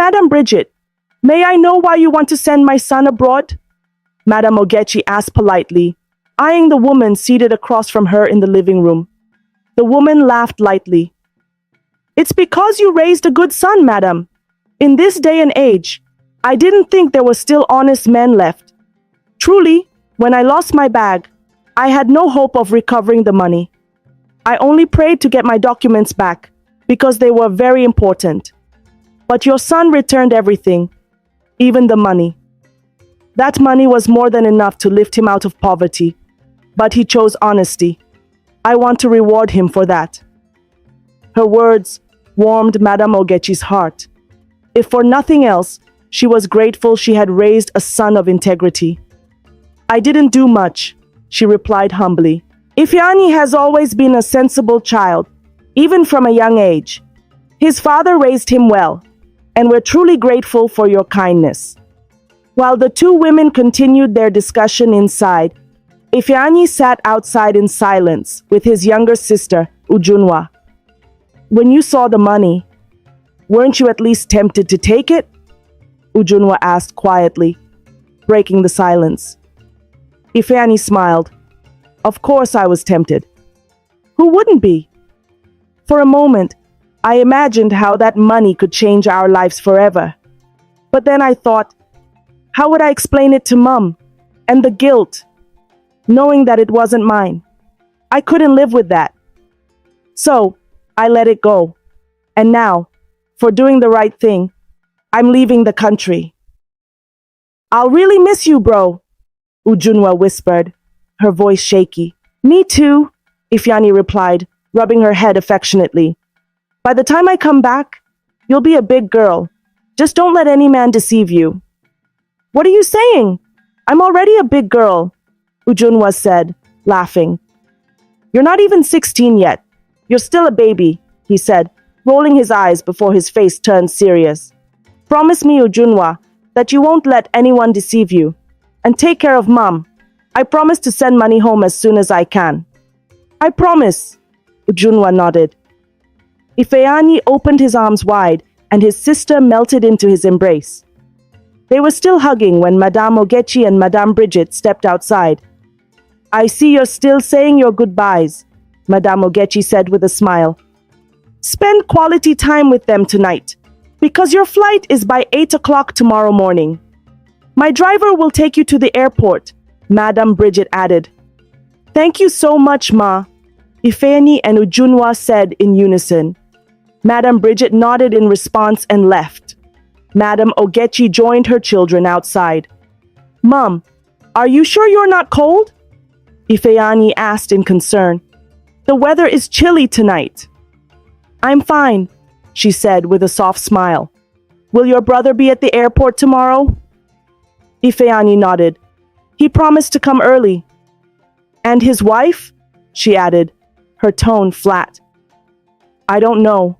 Madam Bridget, may I know why you want to send my son abroad? Madam Ogechi asked politely, eyeing the woman seated across from her in the living room. The woman laughed lightly. It's because you raised a good son, madam. In this day and age, I didn't think there were still honest men left. Truly, when I lost my bag, I had no hope of recovering the money. I only prayed to get my documents back because they were very important. But your son returned everything, even the money. That money was more than enough to lift him out of poverty, but he chose honesty. I want to reward him for that. Her words warmed Madame Ogechi's heart. If for nothing else, she was grateful she had raised a son of integrity. I didn't do much, she replied humbly. Epheani has always been a sensible child, even from a young age. His father raised him well, and we're truly grateful for your kindness. While the two women continued their discussion inside, Epheani sat outside in silence with his younger sister, Ujunwa. When you saw the money, weren't you at least tempted to take it? Ujunwa asked quietly, breaking the silence. Epheani smiled. Of course I was tempted. Who wouldn't be? For a moment, I imagined how that money could change our lives forever. But then I thought, how would I explain it to Mum? And the guilt, knowing that it wasn't mine. I couldn't live with that. So, I let it go. And now, for doing the right thing, I'm leaving the country. I'll really miss you, bro, Ujunwa whispered, her voice shaky. Me too, Epheani replied, rubbing her head affectionately. By the time I come back, you'll be a big girl. Just don't let any man deceive you. What are you saying? I'm already a big girl, Ujunwa said, laughing. You're not even 16 yet. You're still a baby, he said, rolling his eyes before his face turned serious. Promise me, Ujunwa, that you won't let anyone deceive you. And take care of Mum. I promise to send money home as soon as I can. I promise, Ujunwa nodded. Epheani opened his arms wide and his sister melted into his embrace. They were still hugging when Madame Ogechi and Madame Bridget stepped outside. I see you're still saying your goodbyes, Madame Ogechi said with a smile. Spend quality time with them tonight, because your flight is by 8 o'clock tomorrow morning. My driver will take you to the airport, Madame Bridget added. Thank you so much, Ma, Epheani and Ujunwa said in unison. Madame Bridget nodded in response and left. Madame Ogechi joined her children outside. Mum, are you sure you're not cold? Epheani asked in concern. The weather is chilly tonight. I'm fine, she said with a soft smile. Will your brother be at the airport tomorrow? Epheani nodded. He promised to come early. And his wife? She added, her tone flat. I don't know,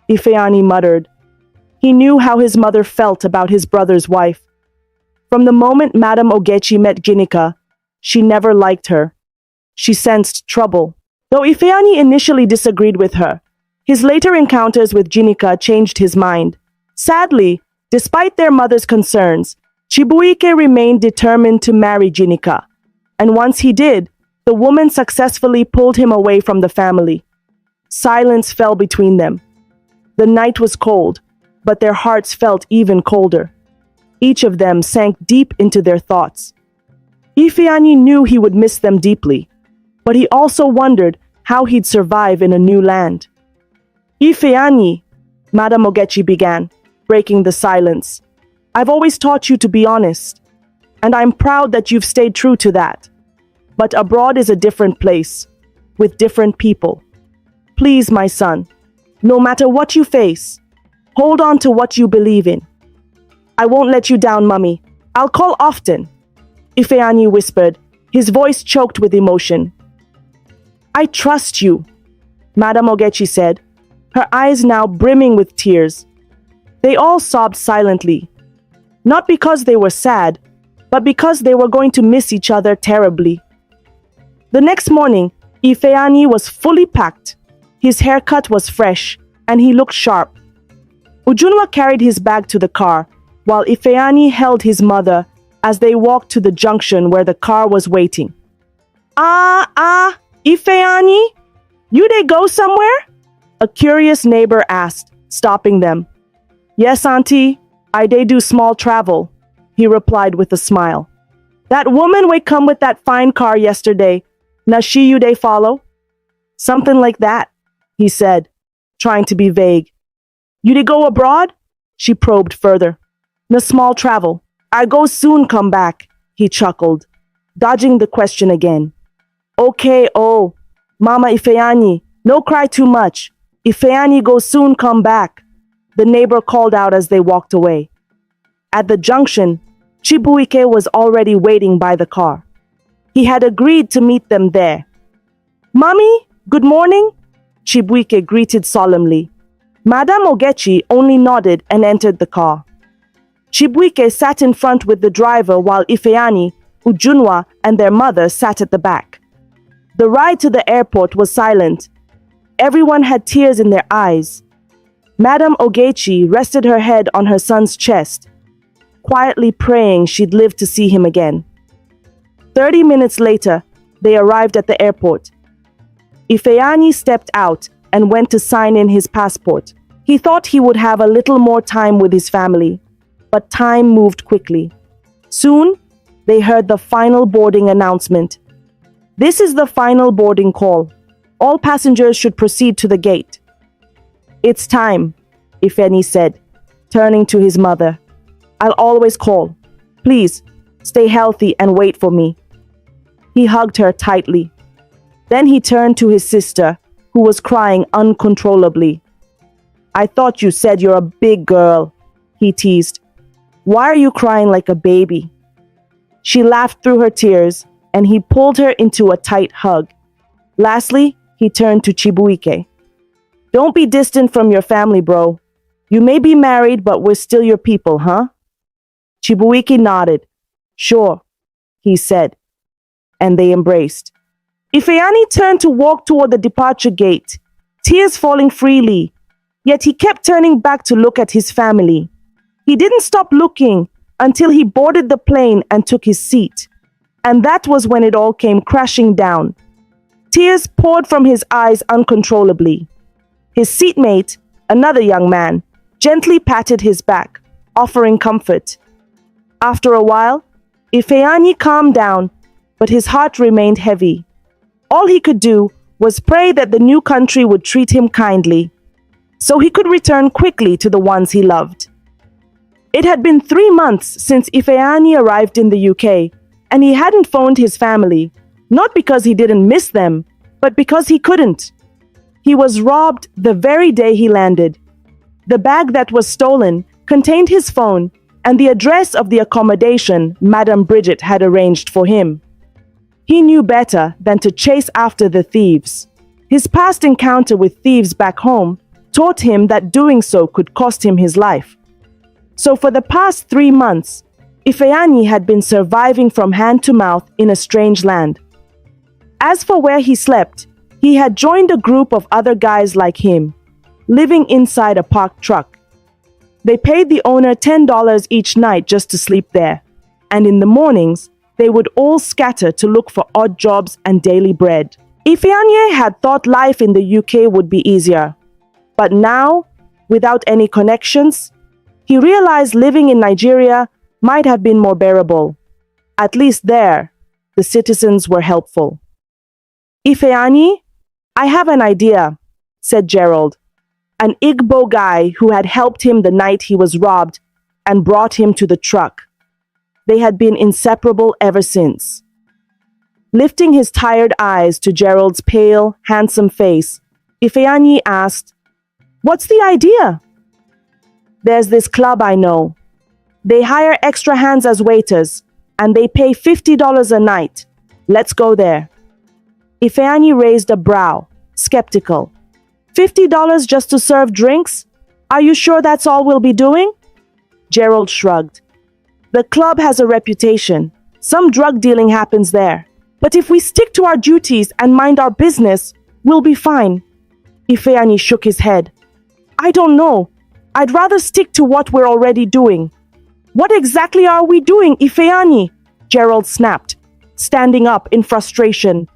Epheani muttered. He knew how his mother felt about his brother's wife. From the moment Madame Ogechi met Ginika, she never liked her. She sensed trouble. Though Epheani initially disagreed with her, his later encounters with Ginika changed his mind. Sadly, despite their mother's concerns, Chibuike remained determined to marry Ginika. And once he did, the woman successfully pulled him away from the family. Silence fell between them. The night was cold, but their hearts felt even colder. Each of them sank deep into their thoughts. Epheani knew he would miss them deeply, but he also wondered how he'd survive in a new land. Epheani, Madame Ogechi began, breaking the silence. I've always taught you to be honest, and I'm proud that you've stayed true to that. But abroad is a different place, with different people. Please, my son, no matter what you face, hold on to what you believe in. I won't let you down, Mummy. I'll call often, Epheani whispered, his voice choked with emotion. I trust you, Madame Ogechi said, her eyes now brimming with tears. They all sobbed silently, not because they were sad, but because they were going to miss each other terribly. The next morning, Epheani was fully packed. His haircut was fresh, and he looked sharp. Ujunwa carried his bag to the car, while Epheani held his mother as they walked to the junction where the car was waiting. Epheani? You dey go somewhere? A curious neighbor asked, stopping them. Yes, auntie, I dey do small travel, he replied with a smile. That woman wey come with that fine car yesterday, na she you dey follow? Something like that, he said, trying to be vague. You dey go abroad? She probed further. Na small travel. I go soon come back, he chuckled, dodging the question again. Okay, oh, Mama Epheani, no cry too much. Epheani go soon come back, the neighbor called out as they walked away. At the junction, Chibuike was already waiting by the car. He had agreed to meet them there. Mommy, good morning, Chibuike greeted solemnly. Madame Ogechi only nodded and entered the car. Chibuike sat in front with the driver while Epheani, Ujunwa, and their mother sat at the back. The ride to the airport was silent. Everyone had tears in their eyes. Madame Ogechi rested her head on her son's chest, quietly praying she'd live to see him again. 30 minutes later, they arrived at the airport. Epheani stepped out and went to sign in his passport. He thought he would have a little more time with his family, but time moved quickly. Soon, they heard the final boarding announcement. This is the final boarding call. All passengers should proceed to the gate. It's time, Epheani said, turning to his mother. I'll always call. Please, stay healthy and wait for me. He hugged her tightly. Then he turned to his sister, who was crying uncontrollably. I thought you said you're a big girl, he teased. Why are you crying like a baby? She laughed through her tears, and he pulled her into a tight hug. Lastly, he turned to Chibuike. Don't be distant from your family, bro. You may be married, but we're still your people, huh? Chibuike nodded. Sure, he said, and they embraced. Epheani turned to walk toward the departure gate, tears falling freely, yet he kept turning back to look at his family. He didn't stop looking until he boarded the plane and took his seat. And that was when it all came crashing down. Tears poured from his eyes uncontrollably. His seatmate, another young man, gently patted his back, offering comfort. After a while, Epheani calmed down, but his heart remained heavy. All he could do was pray that the new country would treat him kindly, so he could return quickly to the ones he loved. It had been 3 months since Epheani arrived in the UK, and he hadn't phoned his family, not because he didn't miss them, but because he couldn't. He was robbed the very day he landed. The bag that was stolen contained his phone and the address of the accommodation Madame Bridget had arranged for him. He knew better than to chase after the thieves. His past encounter with thieves back home taught him that doing so could cost him his life. So for the past 3 months, Epheani had been surviving from hand to mouth in a strange land. As for where he slept, he had joined a group of other guys like him, living inside a parked truck. They paid the owner $10 each night just to sleep there, and in the mornings, they would all scatter to look for odd jobs and daily bread. Epheani had thought life in the UK would be easier, but now, without any connections, he realized living in Nigeria might have been more bearable. At least there, the citizens were helpful. Epheani, I have an idea, said Gerald, an Igbo guy who had helped him the night he was robbed and brought him to the truck. They had been inseparable ever since. Lifting his tired eyes to Gerald's pale, handsome face, Epheani asked, What's the idea? There's this club I know. They hire extra hands as waiters, and they pay $50 a night. Let's go there. Epheani raised a brow, skeptical. $50 just to serve drinks? Are you sure that's all we'll be doing? Gerald shrugged. The club has a reputation. Some drug dealing happens there. But if we stick to our duties and mind our business, we'll be fine. Epheani shook his head. I don't know. I'd rather stick to what we're already doing. What exactly are we doing, Epheani? Gerald snapped, standing up in frustration.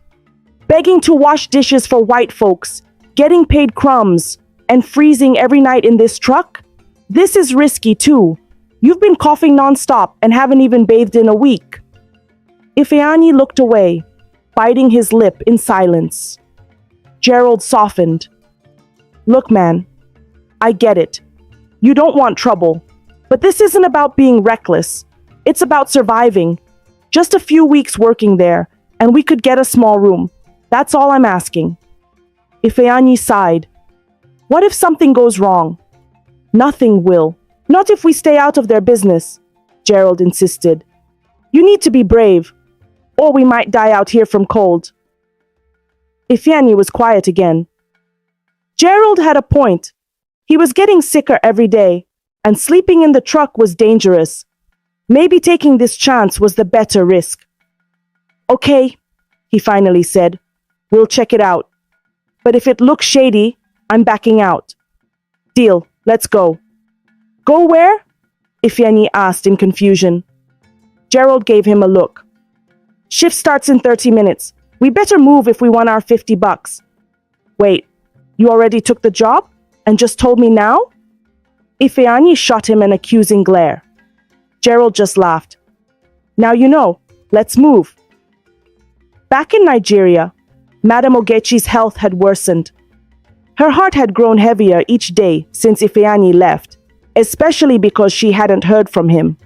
Begging to wash dishes for white folks, getting paid crumbs, and freezing every night in this truck? This is risky too. You've been coughing nonstop and haven't even bathed in a week. Epheani looked away, biting his lip in silence. Gerald softened. Look, man, I get it. You don't want trouble, but this isn't about being reckless. It's about surviving. Just a few weeks working there, and we could get a small room. That's all I'm asking. Epheani sighed. What if something goes wrong? Nothing will. Not if we stay out of their business, Gerald insisted. You need to be brave, or we might die out here from cold. Epheani was quiet again. Gerald had a point. He was getting sicker every day, and sleeping in the truck was dangerous. Maybe taking this chance was the better risk. Okay, he finally said. We'll check it out. But if it looks shady, I'm backing out. Deal, let's go. Go where? Epheani asked in confusion. Gerald gave him a look. Shift starts in 30 minutes. We better move if we want our $50. Wait, you already took the job? And just told me now? Epheani shot him an accusing glare. Gerald just laughed. Now you know, let's move. Back in Nigeria, Madam Ogechi's health had worsened. Her heart had grown heavier each day since Epheani left, especially because she hadn't heard from him.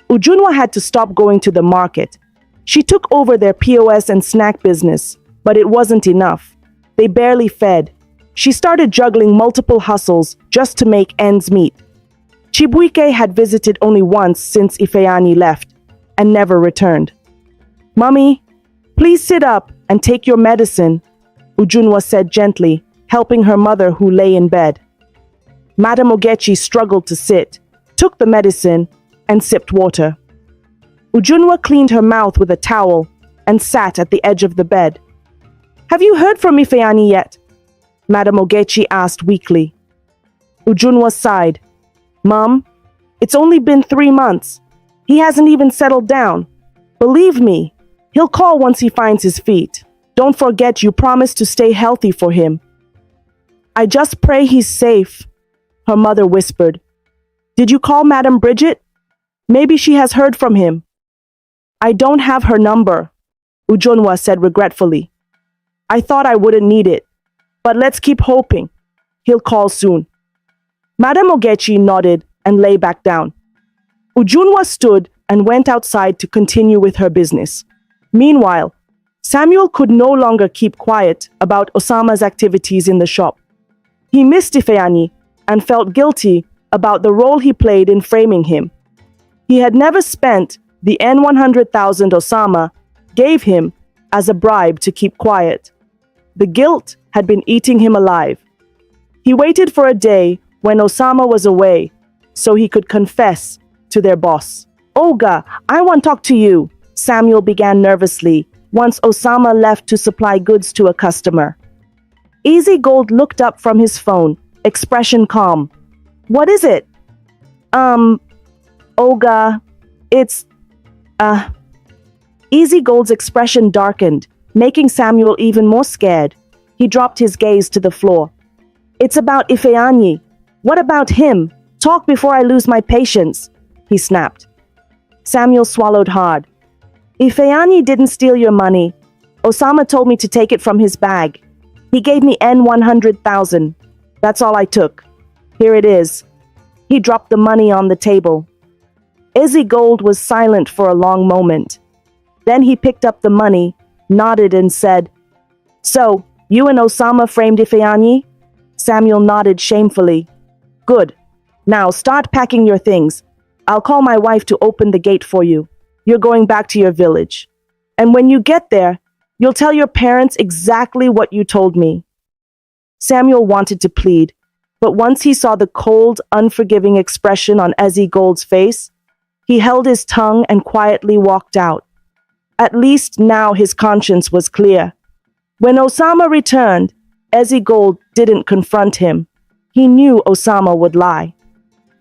Ujunwa had to stop going to the market. She took over their POS and snack business, but it wasn't enough. They barely fed. She started juggling multiple hustles just to make ends meet. Chibuike had visited only once since Epheani left and never returned. Mummy, please sit up and take your medicine, Ujunwa said gently, helping her mother who lay in bed. Madam Ogechi struggled to sit, took the medicine, and sipped water. Ujunwa cleaned her mouth with a towel and sat at the edge of the bed. Have you heard from Epheani yet? Madam Ogechi asked weakly. Ujunwa sighed. Mom, it's only been 3 months. He hasn't even settled down. Believe me, he'll call once he finds his feet. Don't forget you promised to stay healthy for him. I just pray he's safe, her mother whispered. Did you call Madam Bridget? Maybe she has heard from him. I don't have her number, Ujunwa said regretfully. I thought I wouldn't need it, but let's keep hoping. He'll call soon. Madam Ogechi nodded and lay back down. Ujunwa stood and went outside to continue with her business. Meanwhile, Samuel could no longer keep quiet about Osama's activities in the shop. He missed Epheani and felt guilty about the role he played in framing him. He had never spent the N100,000 Osama gave him as a bribe to keep quiet. The guilt had been eating him alive. He waited for a day when Osama was away so he could confess to their boss. Olga, I want to talk to you, Samuel began nervously once Osama left to supply goods to a customer. Easy Gold looked up from his phone, expression calm. What is it? Olga, it's, Easy Gold's expression darkened, making Samuel even more scared. He dropped his gaze to the floor. It's about Epheani. What about him? Talk before I lose my patience, he snapped. Samuel swallowed hard. Epheani didn't steal your money. Osama told me to take it from his bag. He gave me N100,000. That's all I took. Here it is. He dropped the money on the table. Izzy Gold was silent for a long moment. Then he picked up the money, nodded and said, So, you and Osama framed Epheani? Samuel nodded shamefully. Good. Now start packing your things. I'll call my wife to open the gate for you. You're going back to your village. And when you get there, you'll tell your parents exactly what you told me. Samuel wanted to plead, but once he saw the cold, unforgiving expression on Ezzy Gold's face, he held his tongue and quietly walked out. At least now his conscience was clear. When Osama returned, Ezzy Gold didn't confront him. He knew Osama would lie.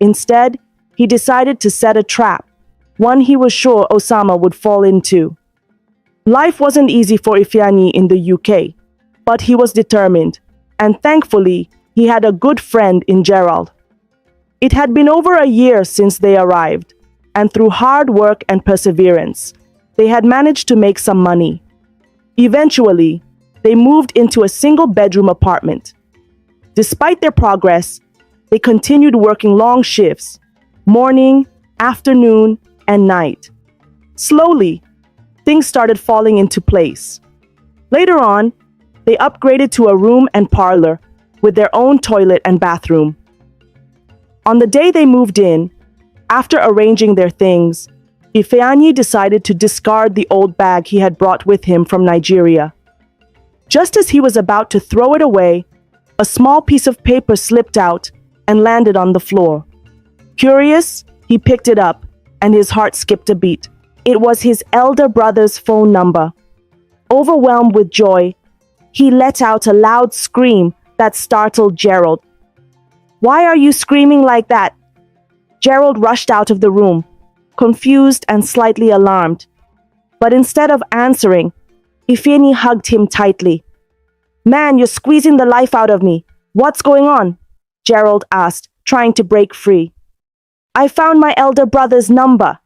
Instead, he decided to set a trap, one he was sure Osama would fall into. Life wasn't easy for Epheani in the UK, but he was determined, and thankfully, he had a good friend in Gerald. It had been over a year since they arrived, and through hard work and perseverance, they had managed to make some money. Eventually, they moved into a single-bedroom apartment. Despite their progress, they continued working long shifts, morning, afternoon, and night. Slowly, things started falling into place. Later on, they upgraded to a room and parlor with their own toilet and bathroom. On the day they moved in, after arranging their things, Epheani decided to discard the old bag he had brought with him from Nigeria. Just as he was about to throw it away, a small piece of paper slipped out and landed on the floor. Curious, he picked it up, and his heart skipped a beat. It was his elder brother's phone number. Overwhelmed with joy, he let out a loud scream that startled Gerald. "Why are you screaming like that?" Gerald rushed out of the room, confused and slightly alarmed. But instead of answering, Epheani hugged him tightly. "Man, you're squeezing the life out of me. What's going on?" Gerald asked, trying to break free. "I found my elder brother's number,"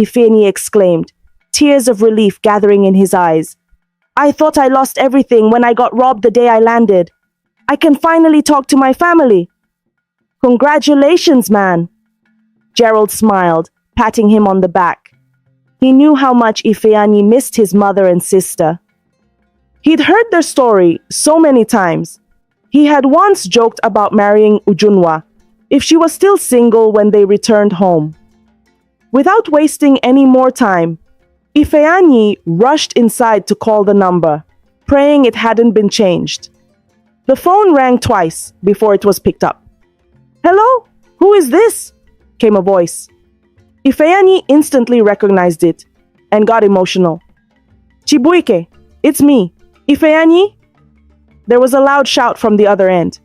Epheani exclaimed, tears of relief gathering in his eyes. "I thought I lost everything when I got robbed the day I landed. I can finally talk to my family." "Congratulations, man." Gerald smiled, patting him on the back. He knew how much Epheani missed his mother and sister. He'd heard their story so many times. He had once joked about marrying Ujunwa if she was still single when they returned home. Without wasting any more time, Epheani rushed inside to call the number, praying it hadn't been changed. The phone rang twice before it was picked up. "Hello? Who is this?" came a voice. Epheani instantly recognized it and got emotional. "Chibuike, it's me. Epheani?" There was a loud shout from the other end.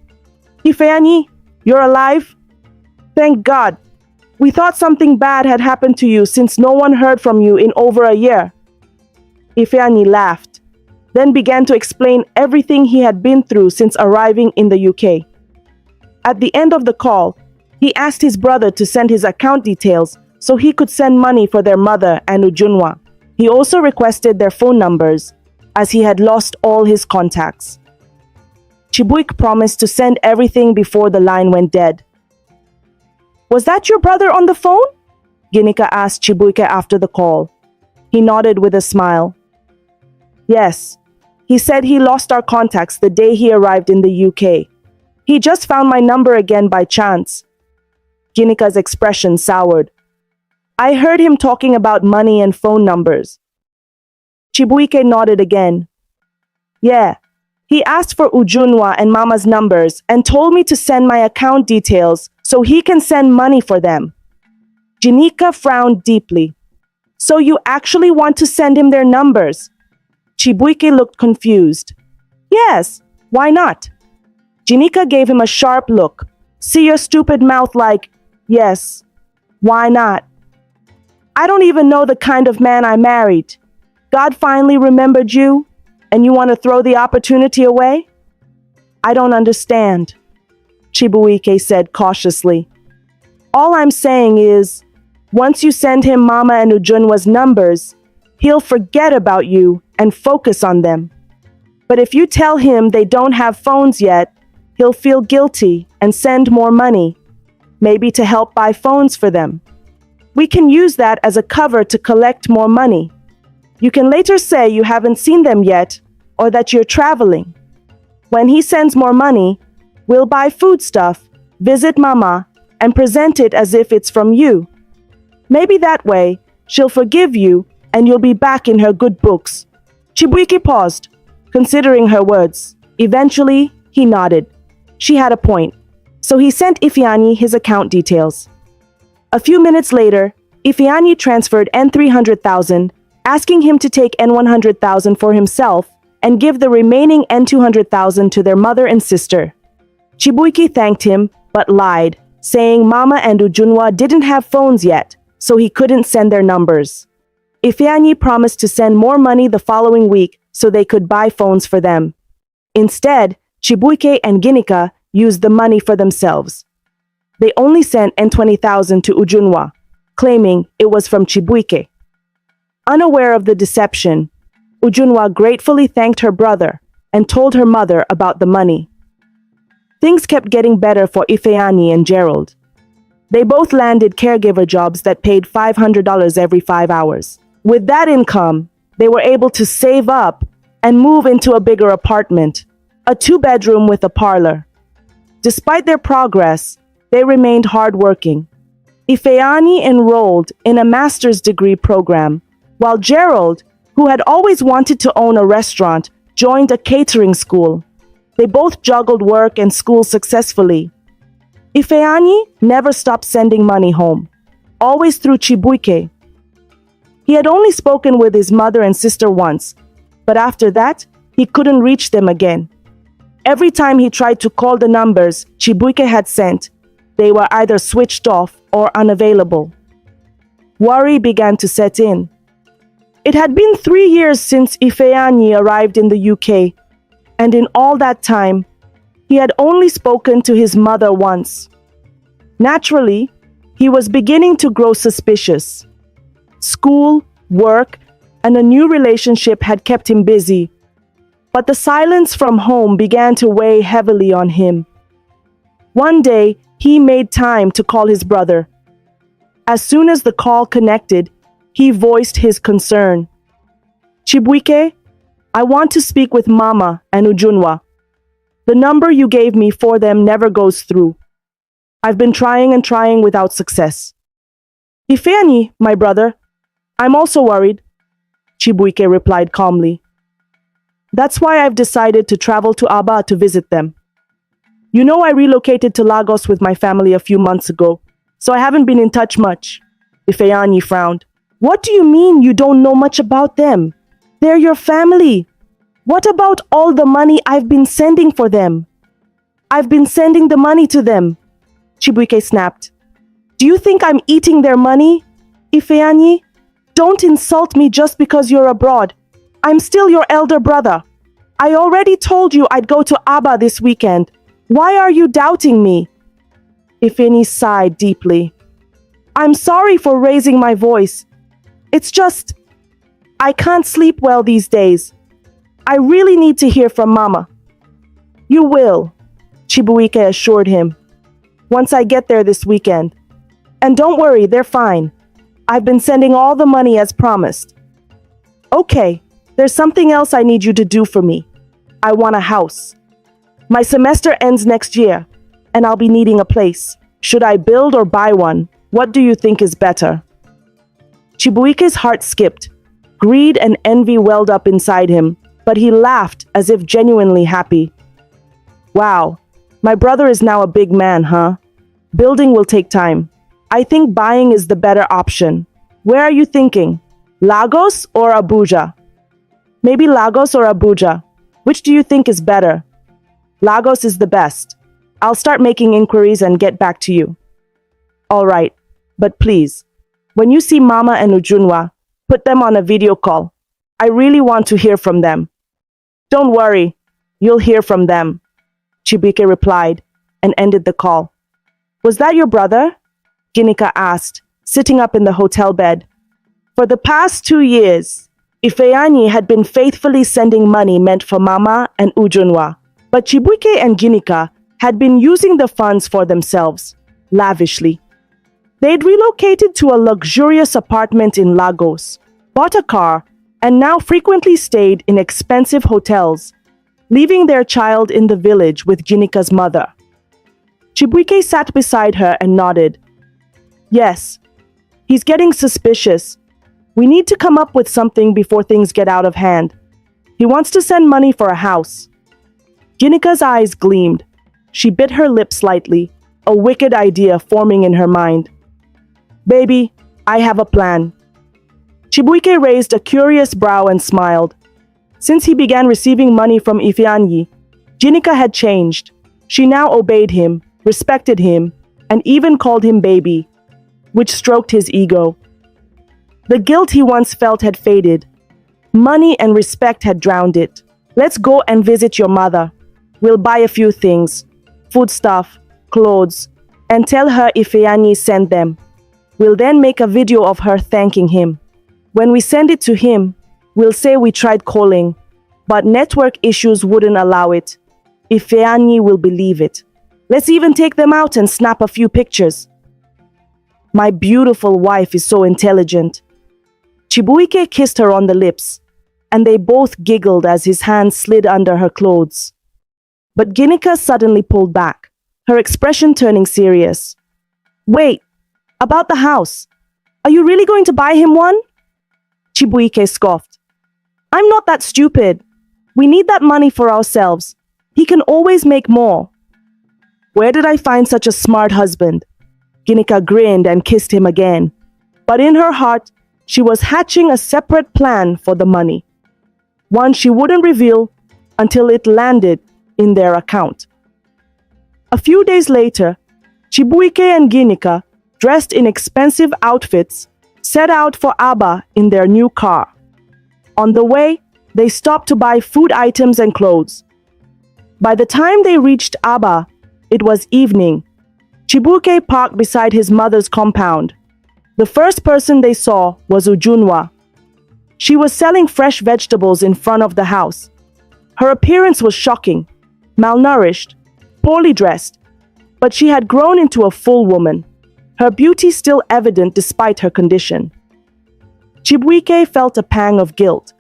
"Epheani, you're alive? Thank God. We thought something bad had happened to you since no one heard from you in over a year." Epheani laughed, then began to explain everything he had been through since arriving in the UK. At the end of the call, he asked his brother to send his account details so he could send money for their mother and Ujunwa. He also requested their phone numbers, as he had lost all his contacts. Chibuike promised to send everything before the line went dead. "Was that your brother on the phone?" Ginika asked Chibuike after the call. He nodded with a smile. "Yes. He said he lost our contacts the day he arrived in the UK. He just found my number again by chance." Ginika's expression soured. "I heard him talking about money and phone numbers." Chibuike nodded again. "Yeah. He asked for Ujunwa and Mama's numbers and told me to send my account details so he can send money for them." Ginika frowned deeply. "So you actually want to send him their numbers?" Chibuike looked confused. "Yes, why not?" Ginika gave him a sharp look. "See your stupid mouth like, yes, why not? I don't even know the kind of man I married. God finally remembered you, and you want to throw the opportunity away?" "I don't understand," Chibuike said cautiously. "All I'm saying is, once you send him Mama and Ujunwa's numbers, he'll forget about you and focus on them. But if you tell him they don't have phones yet, he'll feel guilty and send more money, maybe to help buy phones for them. We can use that as a cover to collect more money. You can later say you haven't seen them yet or that you're traveling. When he sends more money, we'll buy food stuff, visit Mama, and present it as if it's from you. Maybe that way, she'll forgive you and you'll be back in her good books." Chibuike paused, considering her words. Eventually, he nodded. She had a point, so he sent Epheani his account details. A few minutes later, Epheani transferred N300,000, asking him to take N100,000 for himself and give the remaining N200,000 to their mother and sister. Chibuike thanked him, but lied, saying Mama and Ujunwa didn't have phones yet, so he couldn't send their numbers. Epheani promised to send more money the following week so they could buy phones for them. Instead, Chibuike and Ginika used the money for themselves. They only sent N20,000 to Ujunwa, claiming it was from Chibuike. Unaware of the deception, Ujunwa gratefully thanked her brother and told her mother about the money. Things kept getting better for Epheani and Gerald. They both landed caregiver jobs that paid $500 every 5 hours. With that income, they were able to save up and move into a bigger apartment, a 2-bedroom with a parlor. Despite their progress, they remained hardworking. Epheani enrolled in a master's degree program, while Gerald, who had always wanted to own a restaurant, joined a catering school. They both juggled work and school successfully. Epheani never stopped sending money home, always through Chibuike. He had only spoken with his mother and sister once, but after that, he couldn't reach them again. Every time he tried to call the numbers Chibuike had sent, they were either switched off or unavailable. Worry began to set in. It had been 3 years since Epheani arrived in the UK, and in all that time, he had only spoken to his mother once. Naturally, he was beginning to grow suspicious. School, work, and a new relationship had kept him busy, but the silence from home began to weigh heavily on him. One day, he made time to call his brother. As soon as the call connected, he voiced his concern. "Chibuike, I want to speak with Mama and Ujunwa. The number you gave me for them never goes through. I've been trying and trying without success." "Epheani, my brother, I'm also worried," Chibuike replied calmly. "That's why I've decided to travel to Aba to visit them. You know, I relocated to Lagos with my family a few months ago, so I haven't been in touch much." Epheani frowned. "What do you mean you don't know much about them? They're your family. What about all the money I've been sending for them?" "I've been sending the money to them," Chibuike snapped. "Do you think I'm eating their money? Epheani, don't insult me just because you're abroad. I'm still your elder brother. I already told you I'd go to Aba this weekend. Why are you doubting me?" Epheani sighed deeply. "I'm sorry for raising my voice. It's just, I can't sleep well these days. I really need to hear from Mama." "You will," Chibuike assured him, "once I get there this weekend. And don't worry, they're fine. I've been sending all the money as promised." "Okay, there's something else I need you to do for me. I want a house. My semester ends next year, and I'll be needing a place. Should I build or buy one? What do you think is better?" Chibuike's heart skipped. Greed and envy welled up inside him, but he laughed as if genuinely happy. "Wow, my brother is now a big man, huh? Building will take time. I think buying is the better option. Where are you thinking? Lagos or Abuja?" "Maybe Lagos or Abuja. Which do you think is better?" "Lagos is the best. I'll start making inquiries and get back to you." "All right, but please, when you see Mama and Ujunwa, put them on a video call. I really want to hear from them." "Don't worry, you'll hear from them," Chibuike replied and ended the call. "Was that your brother?" Ginika asked, sitting up in the hotel bed. For the past 2 years, Epheani had been faithfully sending money meant for Mama and Ujunwa, but Chibuike and Ginika had been using the funds for themselves, lavishly. They'd relocated to a luxurious apartment in Lagos, bought a car, and now frequently stayed in expensive hotels, leaving their child in the village with Ginika's mother. Chibuike sat beside her and nodded. "Yes, he's getting suspicious. We need to come up with something before things get out of hand. He wants to send money for a house." Ginika's eyes gleamed. She bit her lip slightly, a wicked idea forming in her mind. "Baby, I have a plan." Chibuike raised a curious brow and smiled. Since he began receiving money from Epheani, Ginika had changed. She now obeyed him, respected him, and even called him baby, which stroked his ego. The guilt he once felt had faded. Money and respect had drowned it. Let's go and visit your mother. We'll buy a few things, foodstuff, clothes, and tell her Epheani sent them. We'll then make a video of her thanking him. When we send it to him, we'll say we tried calling, but network issues wouldn't allow it. Epheani will believe it. Let's even take them out and snap a few pictures. My beautiful wife is so intelligent. Chibuike kissed her on the lips, and they both giggled as his hand slid under her clothes. But Ginika suddenly pulled back, her expression turning serious. Wait, about the house. Are you really going to buy him one? Chibuike scoffed. I'm not that stupid. We need that money for ourselves. He can always make more. Where did I find such a smart husband? Ginika grinned and kissed him again. But in her heart, she was hatching a separate plan for the money. One she wouldn't reveal until it landed in their account. A few days later, Chibuike and Ginika, dressed in expensive outfits, set out for Aba in their new car. On the way, they stopped to buy food items and clothes. By the time they reached Aba, it was evening. Chibuike parked beside his mother's compound. The first person they saw was Ujunwa. She was selling fresh vegetables in front of the house. Her appearance was shocking, malnourished, poorly dressed, but she had grown into a full woman, her beauty still evident despite her condition. Chibuike felt a pang of guilt,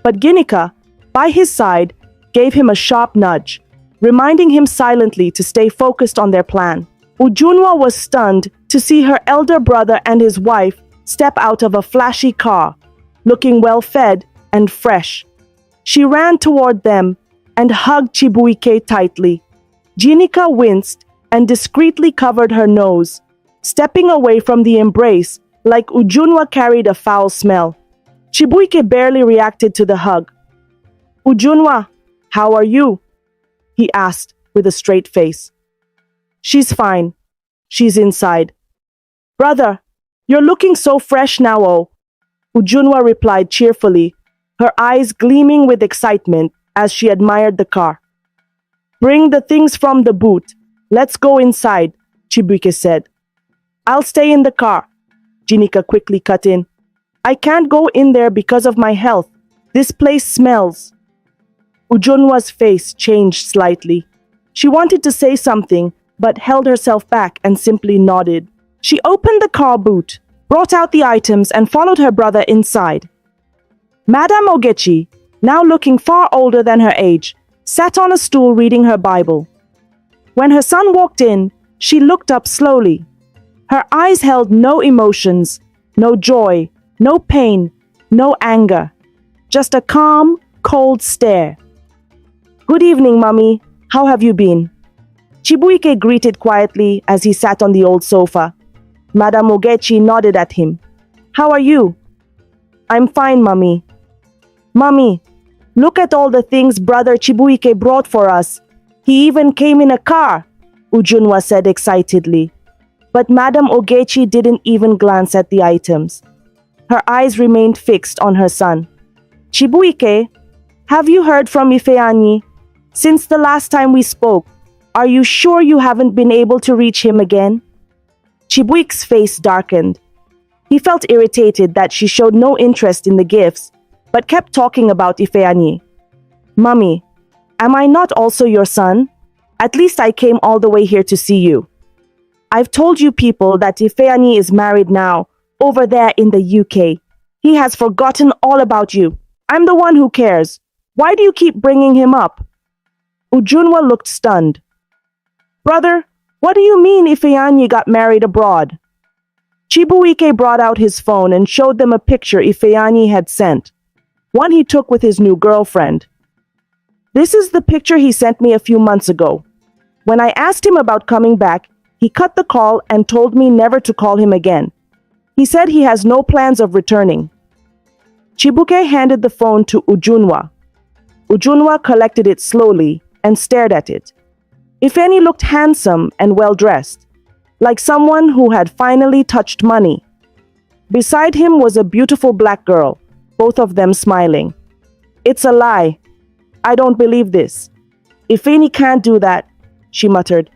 but Ginika, by his side, gave him a sharp nudge, reminding him silently to stay focused on their plan. Ujunwa was stunned to see her elder brother and his wife step out of a flashy car, looking well-fed and fresh. She ran toward them and hugged Chibuike tightly. Ginika winced and discreetly covered her nose, stepping away from the embrace like Ujunwa carried a foul smell. Chibuike barely reacted to the hug. Ujunwa, how are you? He asked with a straight face. She's fine. She's inside. Brother, you're looking so fresh now, oh. Ujunwa replied cheerfully, her eyes gleaming with excitement as she admired the car. Bring the things from the boot. Let's go inside, Chibuike said. I'll stay in the car, Ginika quickly cut in. I can't go in there because of my health. This place smells. Ujunwa's face changed slightly. She wanted to say something, but held herself back and simply nodded. She opened the car boot, brought out the items, and followed her brother inside. Madame Ogechi, now looking far older than her age, sat on a stool reading her Bible. When her son walked in, she looked up slowly. Her eyes held no emotions, no joy, no pain, no anger, just a calm, cold stare. Good evening, Mummy. How have you been? Chibuike greeted quietly as he sat on the old sofa. Madame Ogechi nodded at him. How are you? I'm fine, Mummy. Mummy, look at all the things Brother Chibuike brought for us. He even came in a car, Ujunwa said excitedly. But Madame Ogechi didn't even glance at the items. Her eyes remained fixed on her son. Chibuike, have you heard from Epheani? Since the last time we spoke, are you sure you haven't been able to reach him again? Chibuike's face darkened. He felt irritated that she showed no interest in the gifts, but kept talking about Epheani. Mummy, am I not also your son? At least I came all the way here to see you. I've told you people that Epheani is married now, over there in the UK. He has forgotten all about you. I'm the one who cares. Why do you keep bringing him up? Ujunwa looked stunned. Brother, what do you mean Epheani got married abroad? Chibuike brought out his phone and showed them a picture Epheani had sent, one he took with his new girlfriend. This is the picture he sent me a few months ago. When I asked him about coming back, he cut the call and told me never to call him again. He said he has no plans of returning. Chibuike handed the phone to Ujunwa. Ujunwa collected it slowly and stared at it. Epheani looked handsome and well-dressed. like someone who had finally touched money. Beside him was a beautiful black girl, both of them smiling. It's a lie. I don't believe this. Epheani can't do that, she muttered,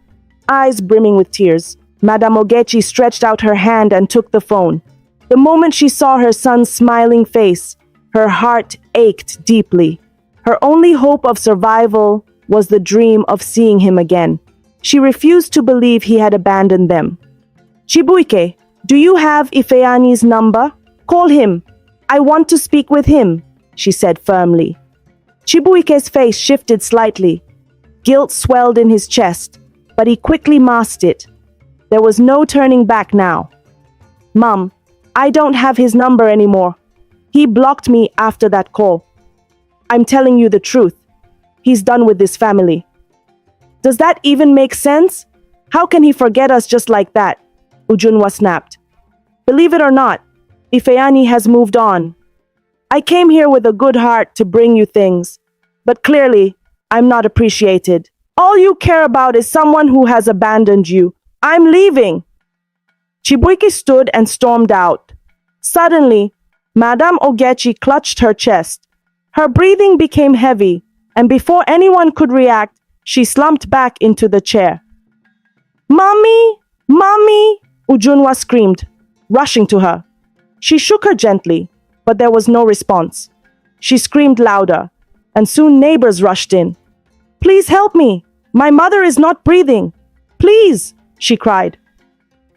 eyes brimming with tears. Madame Ogechi stretched out her hand and took the phone. The moment she saw her son's smiling face, her heart ached deeply. Her only hope of survival was the dream of seeing him again. She refused to believe he had abandoned them. Chibuike, do you have Epheani's number? Call him. I want to speak with him, she said firmly. Chibuike's face shifted slightly. Guilt swelled in his chest, but he quickly masked it. There was no turning back now. Mom, I don't have his number anymore. He blocked me after that call. I'm telling you the truth. He's done with this family. Does that even make sense? How can he forget us just like that? Ujunwa snapped. Believe it or not, Epheani has moved on. I came here with a good heart to bring you things, but clearly, I'm not appreciated. All you care about is someone who has abandoned you. I'm leaving. Chibuike stood and stormed out. Suddenly, Madame Ogechi clutched her chest. Her breathing became heavy, and before anyone could react, she slumped back into the chair. Mommy! Mommy! Ujunwa screamed, rushing to her. She shook her gently, but there was no response. She screamed louder, and soon neighbors rushed in. Please help me! My mother is not breathing! Please! She cried.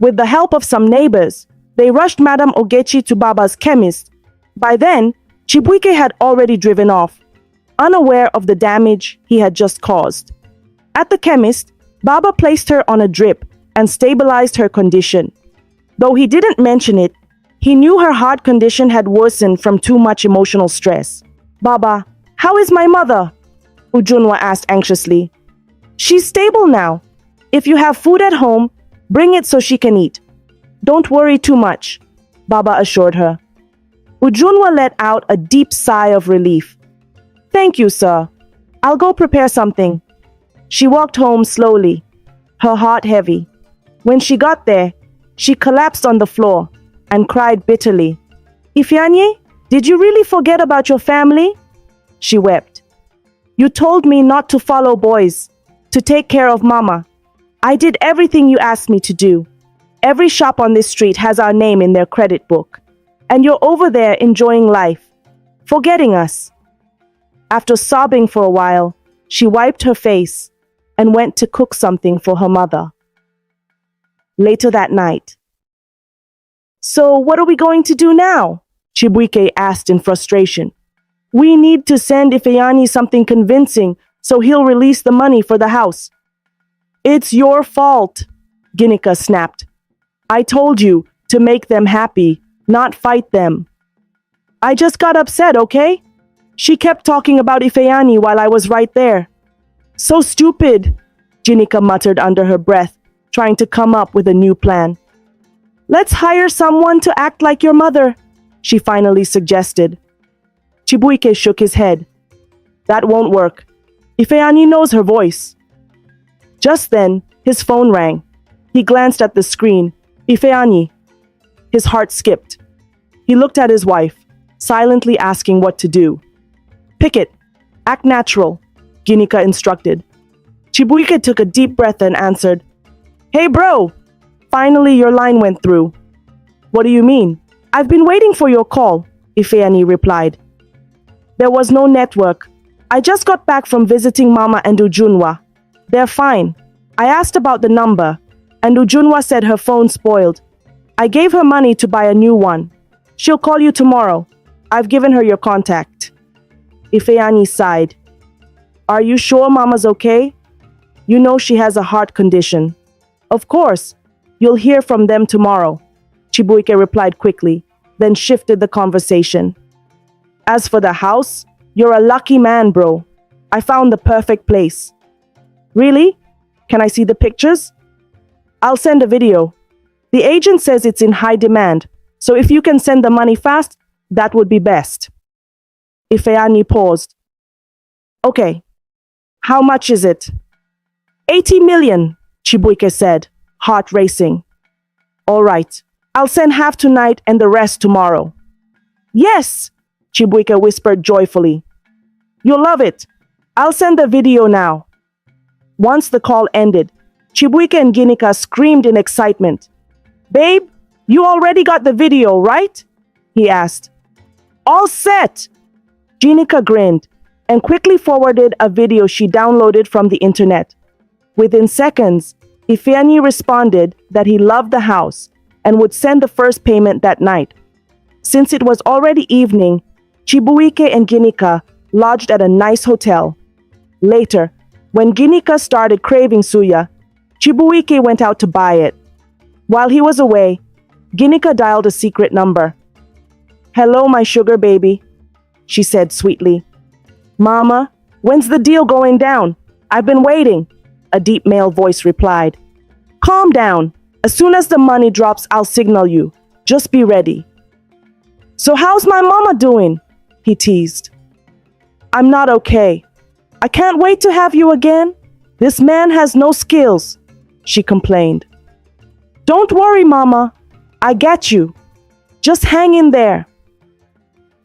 With the help of some neighbors, they rushed Madame Ogechi to Baba's chemist. By then, Chibuike had already driven off, unaware of the damage he had just caused. At the chemist, Baba placed her on a drip and stabilized her condition. Though he didn't mention it, he knew her heart condition had worsened from too much emotional stress. Baba, how is my mother? Ujunwa asked anxiously. She's stable now. If you have food at home, bring it so she can eat. Don't worry too much, Baba assured her. Ujunwa let out a deep sigh of relief. Thank you, sir. I'll go prepare something. She walked home slowly, her heart heavy. When she got there, she collapsed on the floor and cried bitterly. Epheani, did you really forget about your family? She wept. You told me not to follow boys, to take care of Mama. I did everything you asked me to do. Every shop on this street has our name in their credit book. And you're over there enjoying life, forgetting us. After sobbing for a while, she wiped her face and went to cook something for her mother. Later that night. So what are we going to do now? Chibuike asked in frustration. We need to send Epheani something convincing so he'll release the money for the house. It's your fault, Ginika snapped. I told you to make them happy, not fight them. I just got upset, okay? She kept talking about Epheani while I was right there. So stupid, Ginika muttered under her breath, trying to come up with a new plan. Let's hire someone to act like your mother, she finally suggested. Chibuike shook his head. That won't work. Epheani knows her voice. Just then, his phone rang. He glanced at the screen. Epheani. His heart skipped. He looked at his wife, silently asking what to do. Pick it. Act natural, Ginika instructed. Chibuike took a deep breath and answered, Hey bro, finally your line went through. What do you mean? I've been waiting for your call, Epheani replied. There was no network. I just got back from visiting Mama and Ujunwa. They're fine. I asked about the number, and Ujunwa said her phone spoiled. I gave her money to buy a new one. She'll call you tomorrow. I've given her your contact. Epheani sighed. Are you sure Mama's okay? You know she has a heart condition. Of course. You'll hear from them tomorrow, Chibuike replied quickly, then shifted the conversation. As for the house, you're a lucky man, bro. I found the perfect place. Really? Can I see the pictures? I'll send a video. The agent says it's in high demand, so if you can send the money fast, that would be best. Epheani paused. Okay. How much is it? 80 million, Chibuike said, heart racing. All right, I'll send half tonight and the rest tomorrow. Yes, Chibuike whispered joyfully. You'll love it. I'll send the video now. Once the call ended, Chibuike and Ginika screamed in excitement. Babe, you already got the video, right? He asked. All set. Ginika grinned and quickly forwarded a video she downloaded from the internet. Within seconds, Epheani responded that he loved the house and would send the first payment that night. Since it was already evening, Chibuike and Ginika lodged at a nice hotel. Later, when Ginika started craving suya, Chibuike went out to buy it. While he was away, Ginika dialed a secret number. Hello, my sugar baby, she said sweetly. Mama, when's the deal going down? I've been waiting, a deep male voice replied. Calm down. As soon as the money drops, I'll signal you. Just be ready. So how's my mama doing? He teased. I'm not okay. I can't wait to have you again. This man has no skills, she complained. Don't worry, Mama. I get you. Just hang in there.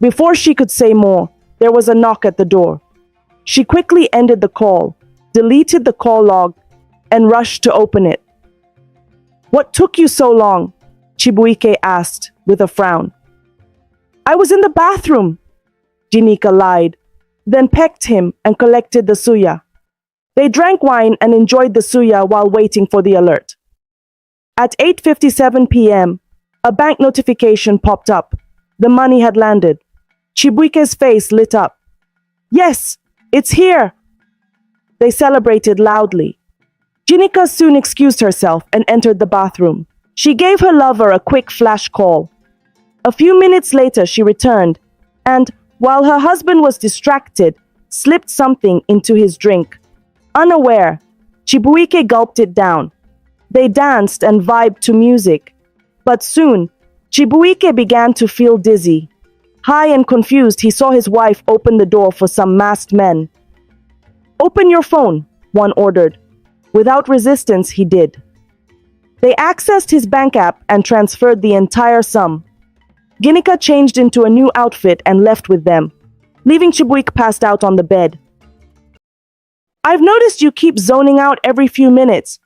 Before she could say more, there was a knock at the door. She quickly ended the call, deleted the call log, and rushed to open it. What took you so long? Chibuike asked with a frown. I was in the bathroom, Ginika lied, then pecked him and collected the suya. They drank wine and enjoyed the suya while waiting for the alert. At 8:57 p.m., a bank notification popped up. The money had landed. Chibuike's face lit up. Yes, it's here. They celebrated loudly. Ginika soon excused herself and entered the bathroom. She gave her lover a quick flash call. A few minutes later, she returned, and, while her husband was distracted, slipped something into his drink. Unaware, Chibuike gulped it down. They danced and vibed to music. But soon, Chibuike began to feel dizzy. High and confused, he saw his wife open the door for some masked men. Open your phone, one ordered. Without resistance, he did. They accessed his bank app and transferred the entire sum. Ginika changed into a new outfit and left with them, leaving Chibuike passed out on the bed. I've noticed you keep zoning out every few minutes.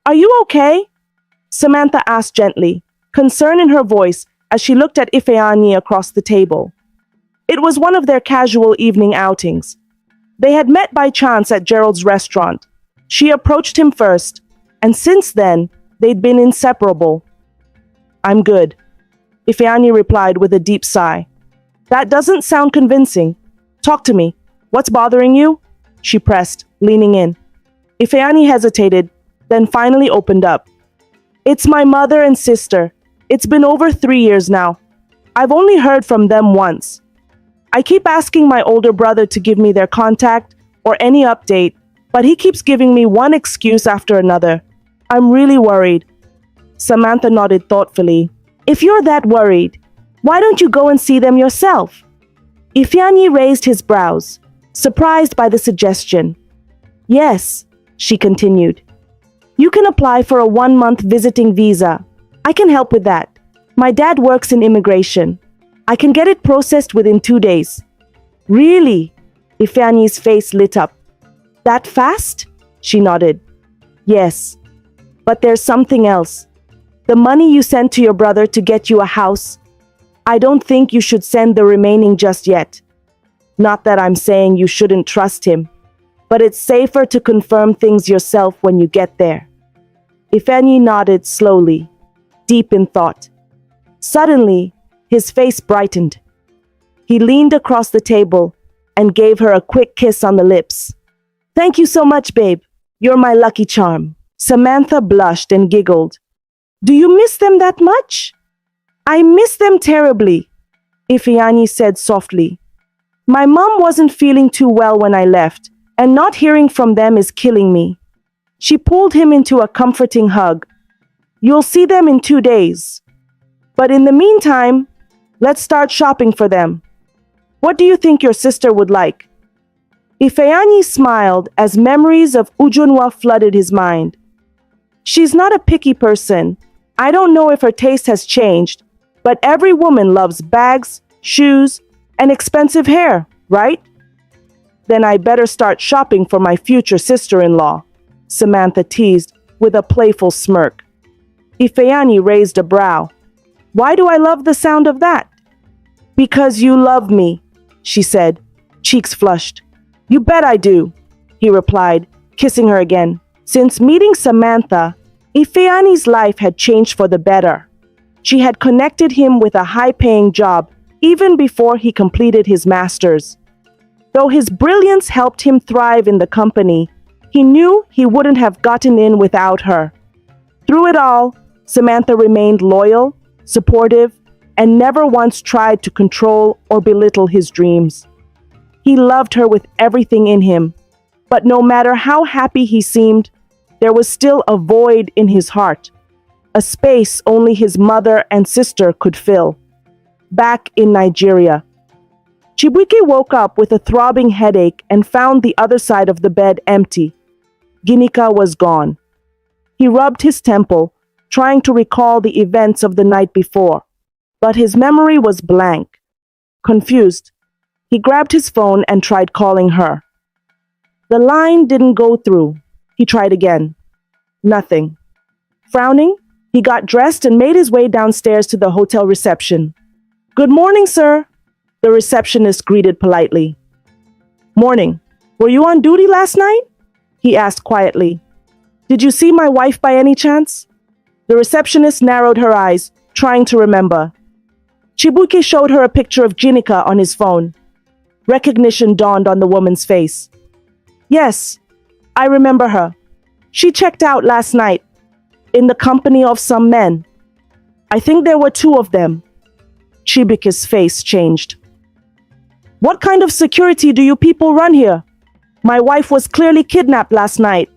Are you okay? Samantha asked gently, concern in her voice as she looked at Epheani across the table. It was one of their casual evening outings. They had met by chance at Gerald's restaurant. She approached him first, and since then, they'd been inseparable. I'm good, Epheani replied with a deep sigh. That doesn't sound convincing. Talk to me. What's bothering you? She pressed, leaning in. Epheani hesitated, then finally opened up. It's my mother and sister. It's been over 3 years now. I've only heard from them once. I keep asking my older brother to give me their contact or any update, but he keeps giving me one excuse after another. I'm really worried. Samantha nodded thoughtfully. If you're that worried, why don't you go and see them yourself? Epheani raised his brows, surprised by the suggestion. Yes, she continued. You can apply for a 1-month visiting visa. I can help with that. My dad works in immigration. I can get it processed within 2 days. Really? Epheani's face lit up. That fast? She nodded. Yes. But there's something else. The money you sent to your brother to get you a house, I don't think you should send the remaining just yet. Not that I'm saying you shouldn't trust him, but it's safer to confirm things yourself when you get there. Epheani nodded slowly, deep in thought. Suddenly, his face brightened. He leaned across the table and gave her a quick kiss on the lips. Thank you so much, babe. You're my lucky charm. Samantha blushed and giggled. Do you miss them that much? I miss them terribly, Epheani said softly. My mom wasn't feeling too well when I left, and not hearing from them is killing me. She pulled him into a comforting hug. You'll see them in 2 days. But in the meantime, let's start shopping for them. What do you think your sister would like? Epheani smiled as memories of Ujunwa flooded his mind. She's not a picky person. I don't know if her taste has changed, but every woman loves bags, shoes, and expensive hair, right? Then I better start shopping for my future sister-in-law, Samantha teased with a playful smirk. Epheani raised a brow. Why do I love the sound of that? Because you love me, she said, cheeks flushed. You bet I do, he replied, kissing her again. Since meeting Samantha, Epheani's life had changed for the better. She had connected him with a high-paying job even before he completed his master's. Though his brilliance helped him thrive in the company, he knew he wouldn't have gotten in without her. Through it all, Samantha remained loyal, supportive, and never once tried to control or belittle his dreams. He loved her with everything in him, but no matter how happy he seemed, there was still a void in his heart, a space only his mother and sister could fill. Back in Nigeria, Chibuike woke up with a throbbing headache and found the other side of the bed empty. Ginika was gone. He rubbed his temple, trying to recall the events of the night before, but his memory was blank. Confused, he grabbed his phone and tried calling her. The line didn't go through. He tried again. Nothing. Frowning, he got dressed and made his way downstairs to the hotel reception. Good morning, sir, the receptionist greeted politely. Morning. Were you on duty last night? He asked quietly. Did you see my wife by any chance? The receptionist narrowed her eyes, trying to remember. Chibuike showed her a picture of Ginika on his phone. Recognition dawned on the woman's face. Yes, I remember her. She checked out last night, in the company of some men. I think there were 2 of them. Chibuike's face changed. What kind of security do you people run here? My wife was clearly kidnapped last night,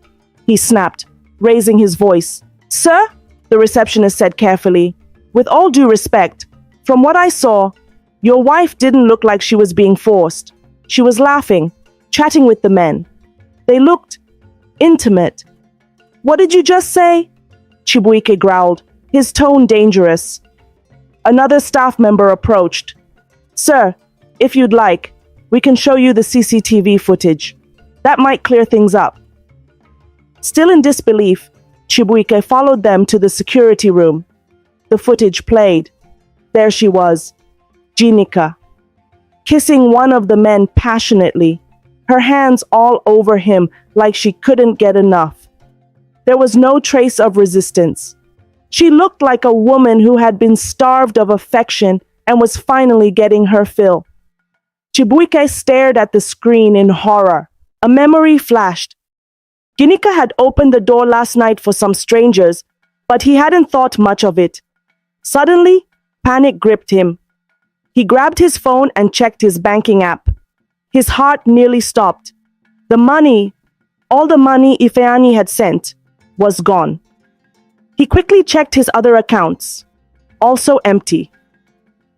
he snapped, raising his voice. Sir, the receptionist said carefully, with all due respect, from what I saw, your wife didn't look like she was being forced. She was laughing, chatting with the men. They looked intimate. What did you just say? Chibuike growled, his tone dangerous. Another staff member approached. Sir, if you'd like, we can show you the CCTV footage. That might clear things up. Still in disbelief, Chibuike followed them to the security room. The footage played. There she was, Ginika, kissing one of the men passionately, her hands all over him like she couldn't get enough. There was no trace of resistance. She looked like a woman who had been starved of affection and was finally getting her fill. Chibuike stared at the screen in horror. A memory flashed. Ginika had opened the door last night for some strangers, but he hadn't thought much of it. Suddenly, panic gripped him. He grabbed his phone and checked his banking app. His heart nearly stopped. The money, all the money Epheani had sent, was gone. He quickly checked his other accounts, also empty.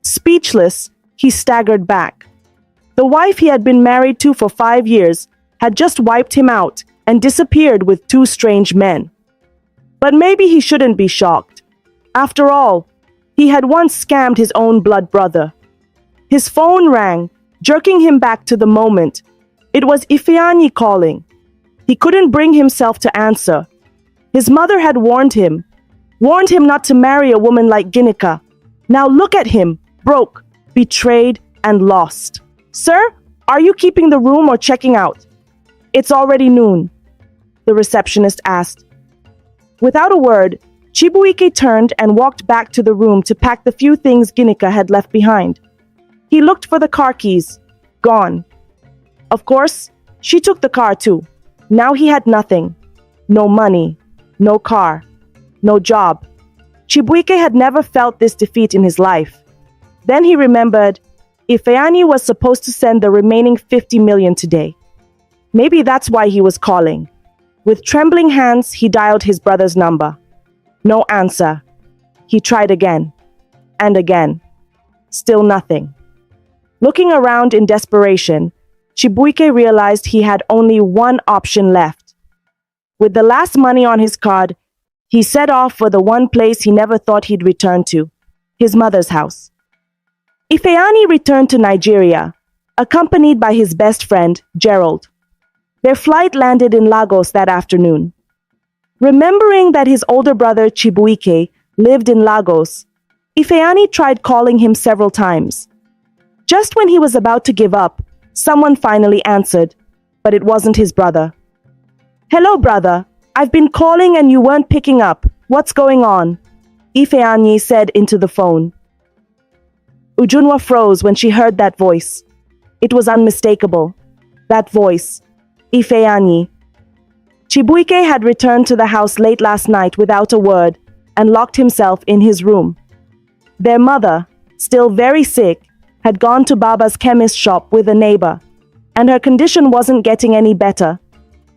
Speechless, he staggered back. The wife he had been married to for 5 years had just wiped him out and disappeared with 2 strange men. But maybe he shouldn't be shocked. After all, he had once scammed his own blood brother. His phone rang, jerking him back to the moment. It was Epheani calling. He couldn't bring himself to answer. His mother had warned him not to marry a woman like Ginika. Now look at him, broke, betrayed, and lost. Sir, are you keeping the room or checking out? It's already noon, the receptionist asked. Without a word, Chibuike turned and walked back to the room to pack the few things Ginika had left behind. He looked for the car keys. Gone. Of course, she took the car too. Now he had nothing. No money, no car, no job. Chibuike had never felt this defeat in his life. Then he remembered Epheani was supposed to send the remaining 50 million today. Maybe that's why he was calling. With trembling hands, he dialed his brother's number. No answer. He tried again and again. Still nothing. Looking around in desperation, Chibuike realized he had only one option left. With the last money on his card, He set off for the one place he never thought he'd return to, his mother's house. Epheani returned to Nigeria, accompanied by his best friend, Gerald. Their flight landed in Lagos that afternoon. Remembering that his older brother Chibuike lived in Lagos, Epheani tried calling him several times. Just when he was about to give up, someone finally answered, but it wasn't his brother. "Hello, brother. I've been calling and you weren't picking up. What's going on?" Epheani said into the phone. Ujunwa froze when she heard that voice. It was unmistakable. That voice. Epheani. Chibuike had returned to the house late last night without a word and locked himself in his room. Their mother, still very sick, had gone to Baba's chemist shop with a neighbor, and her condition wasn't getting any better.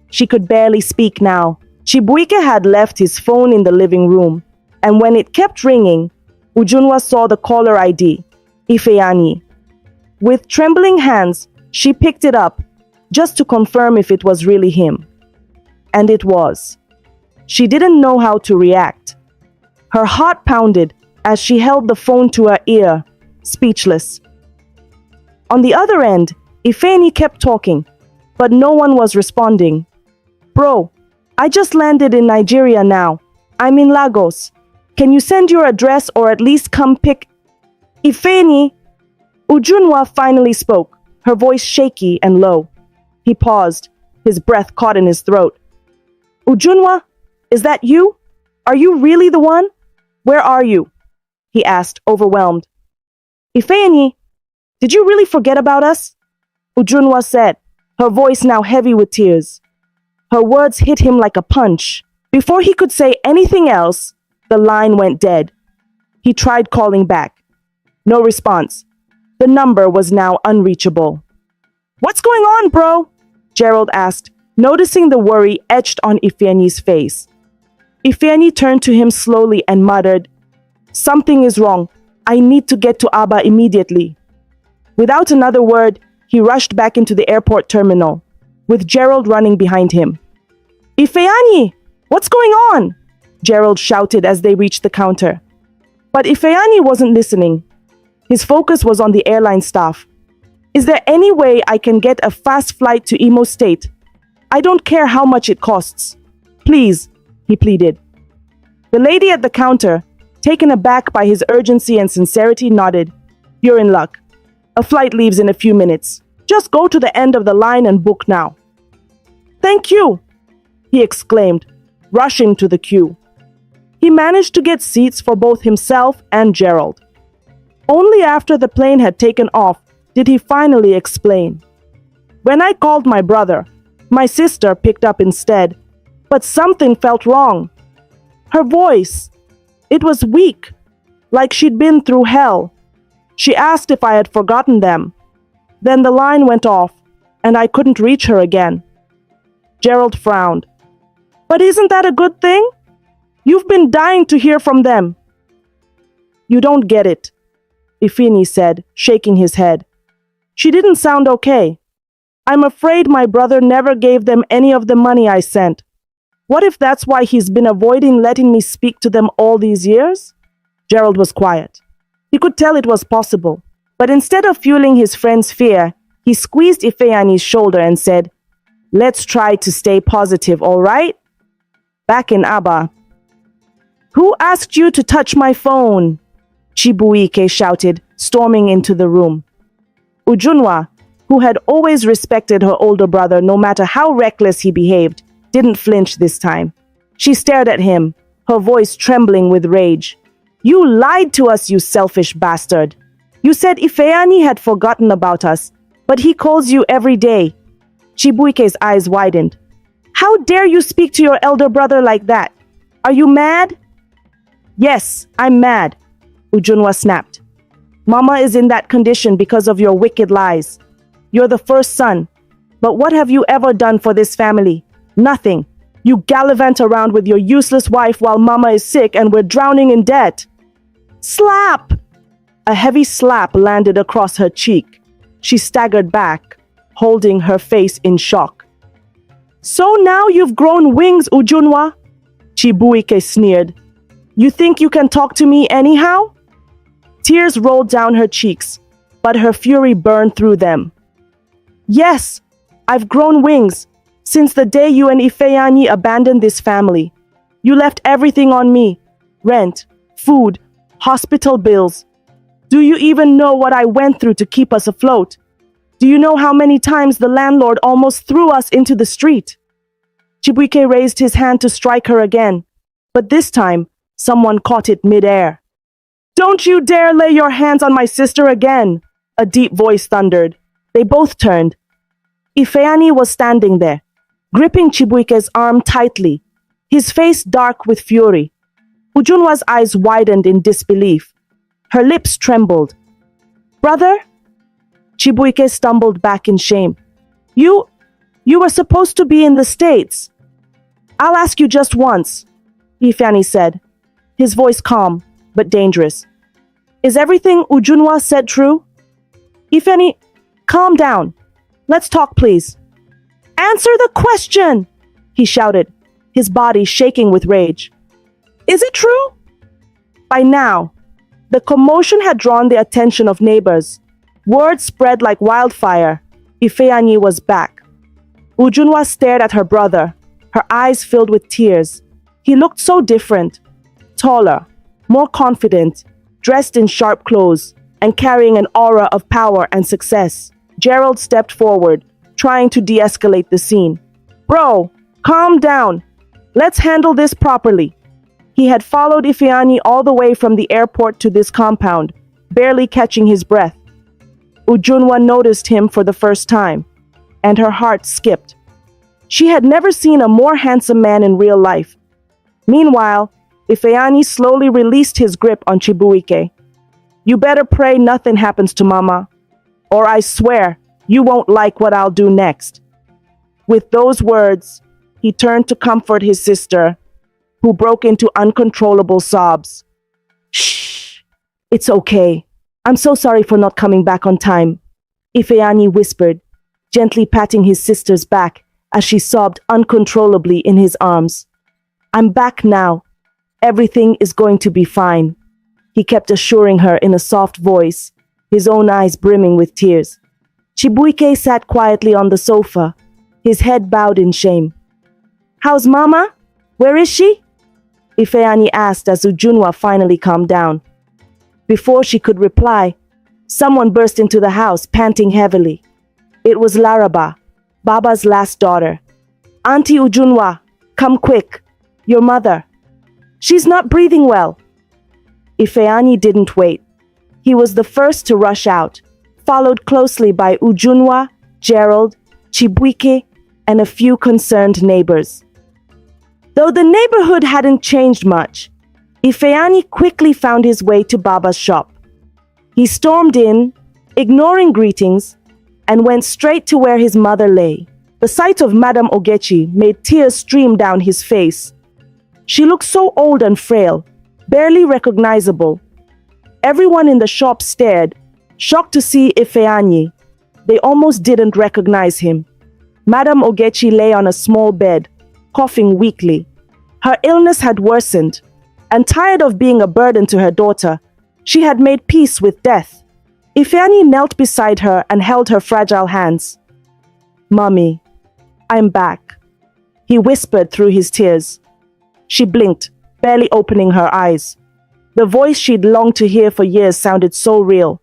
She could barely speak now. Chibuike had left his phone in the living room, and when it kept ringing, Ujunwa saw the caller ID, Epheani. With trembling hands, she picked it up, just to confirm if it was really him. And it was. She didn't know how to react. Her heart pounded as she held the phone to her ear, speechless. On the other end, Epheani kept talking, but no one was responding. "Bro, I just landed in Nigeria now. I'm in Lagos. Can you send your address or at least come pick..." Epheani! Ujunwa finally spoke, her voice shaky and low. He paused, his breath caught in his throat. "Ujunwa, is that you? Are you really the one? Where are you?" he asked, overwhelmed. "Epheani, did you really forget about us?" Ujunwa said, her voice now heavy with tears. Her words hit him like a punch. Before he could say anything else, the line went dead. He tried calling back. No response. The number was now unreachable. "What's going on, bro?" Gerald asked, noticing the worry etched on Epheani's face. Epheani turned to him slowly and muttered, "Something is wrong. I need to get to Abba immediately." Without another word, he rushed back into the airport terminal, with Gerald running behind him. "Epheani, what's going on?" Gerald shouted as they reached the counter. But Epheani wasn't listening. His focus was on the airline staff. "Is there any way I can get a fast flight to Imo State? I don't care how much it costs. Please," he pleaded. The lady at the counter, taken aback by his urgency and sincerity, nodded. "You're in luck. A flight leaves in a few minutes. Just go to the end of the line and book now." "Thank you," he exclaimed, rushing to the queue. He managed to get seats for both himself and Gerald. Only after the plane had taken off did he finally explain. "When I called my brother, my sister picked up instead, but something felt wrong. Her voice, it was weak, like she'd been through hell. She asked if I had forgotten them. Then the line went off, and I couldn't reach her again." Gerald frowned. "But isn't that a good thing? You've been dying to hear from them." "You don't get it," Epheani said, shaking his head. "She didn't sound okay. I'm afraid my brother never gave them any of the money I sent. What if that's why he's been avoiding letting me speak to them all these years?" Gerald was quiet. He could tell it was possible, but instead of fueling his friend's fear, he squeezed Epheani's shoulder and said, "Let's try to stay positive, all right?" Back in Abba. "Who asked you to touch my phone?" Chibuike shouted, storming into the room. Ujunwa, who had always respected her older brother no matter how reckless he behaved, didn't flinch this time. She stared at him, her voice trembling with rage. "You lied to us, you selfish bastard. You said Epheani had forgotten about us, but he calls you every day." Chibuike's eyes widened. "How dare you speak to your elder brother like that? Are you mad?" "Yes, I'm mad," Ujunwa snapped. "Mama is in that condition because of your wicked lies. You're the first son, but what have you ever done for this family? Nothing. You gallivant around with your useless wife while Mama is sick and we're drowning in debt." Slap! A heavy slap landed across her cheek. She staggered back, holding her face in shock. "So now you've grown wings, Ujunwa?" Chibuike sneered. You think you can talk to me anyhow? Tears rolled down her cheeks, but her fury burned through them. Yes, I've grown wings. Since the day you and Epheani abandoned this family, you left everything on me. Rent, food, hospital bills. Do you even know what I went through to keep us afloat? Do you know how many times the landlord almost threw us into the street? Chibuike raised his hand to strike her again, but this time, someone caught it mid-air. Don't you dare lay your hands on my sister again, a deep voice thundered. They both turned. Epheani was standing there, gripping Chibuike's arm tightly, his face dark with fury. Ujunwa's eyes widened in disbelief. Her lips trembled. Brother? Chibuike stumbled back in shame. You were supposed to be in the States. I'll ask you just once, Epheani said, his voice calm but dangerous. Is everything Ujunwa said true? Epheani, calm down. Let's talk, please. Answer the question, he shouted, his body shaking with rage. Is it true? By now, the commotion had drawn the attention of neighbors. Word spread like wildfire. Epheani was back. Ujunwa stared at her brother, her eyes filled with tears. He looked so different, taller, more confident, dressed in sharp clothes, and carrying an aura of power and success. Gerald stepped forward, trying to de-escalate the scene. Bro, calm down. Let's handle this properly. He had followed Epheani all the way from the airport to this compound, barely catching his breath. Ujunwa noticed him for the first time, and her heart skipped. She had never seen a more handsome man in real life. Meanwhile, Epheani slowly released his grip on Chibuike. You better pray nothing happens to Mama, or I swear you won't like what I'll do next. With those words, he turned to comfort his sister, who broke into uncontrollable sobs. Shh, it's okay. I'm so sorry for not coming back on time, Epheani whispered, gently patting his sister's back as she sobbed uncontrollably in his arms. I'm back now. Everything is going to be fine, he kept assuring her in a soft voice, his own eyes brimming with tears. Chibuike sat quietly on the sofa, his head bowed in shame. How's Mama? Where is she? Epheani asked as Ujunwa finally calmed down. Before she could reply, someone burst into the house, panting heavily. It was Laraba, Baba's last daughter. Auntie Ujunwa, come quick. Your mother. She's not breathing well. Epheani didn't wait. He was the first to rush out, followed closely by Ujunwa, Gerald, Chibuike, and a few concerned neighbors. Though the neighborhood hadn't changed much, Epheani quickly found his way to Baba's shop. He stormed in, ignoring greetings, and went straight to where his mother lay. The sight of Madame Ogechi made tears stream down his face. She looked so old and frail, barely recognizable. Everyone in the shop stared, shocked to see Epheani. They almost didn't recognize him. Madame Ogechi lay on a small bed, coughing weakly. Her illness had worsened, and tired of being a burden to her daughter, she had made peace with death. Epheani knelt beside her and held her fragile hands. Mommy, I'm back, he whispered through his tears. She blinked, barely opening her eyes. The voice she'd longed to hear for years sounded so real.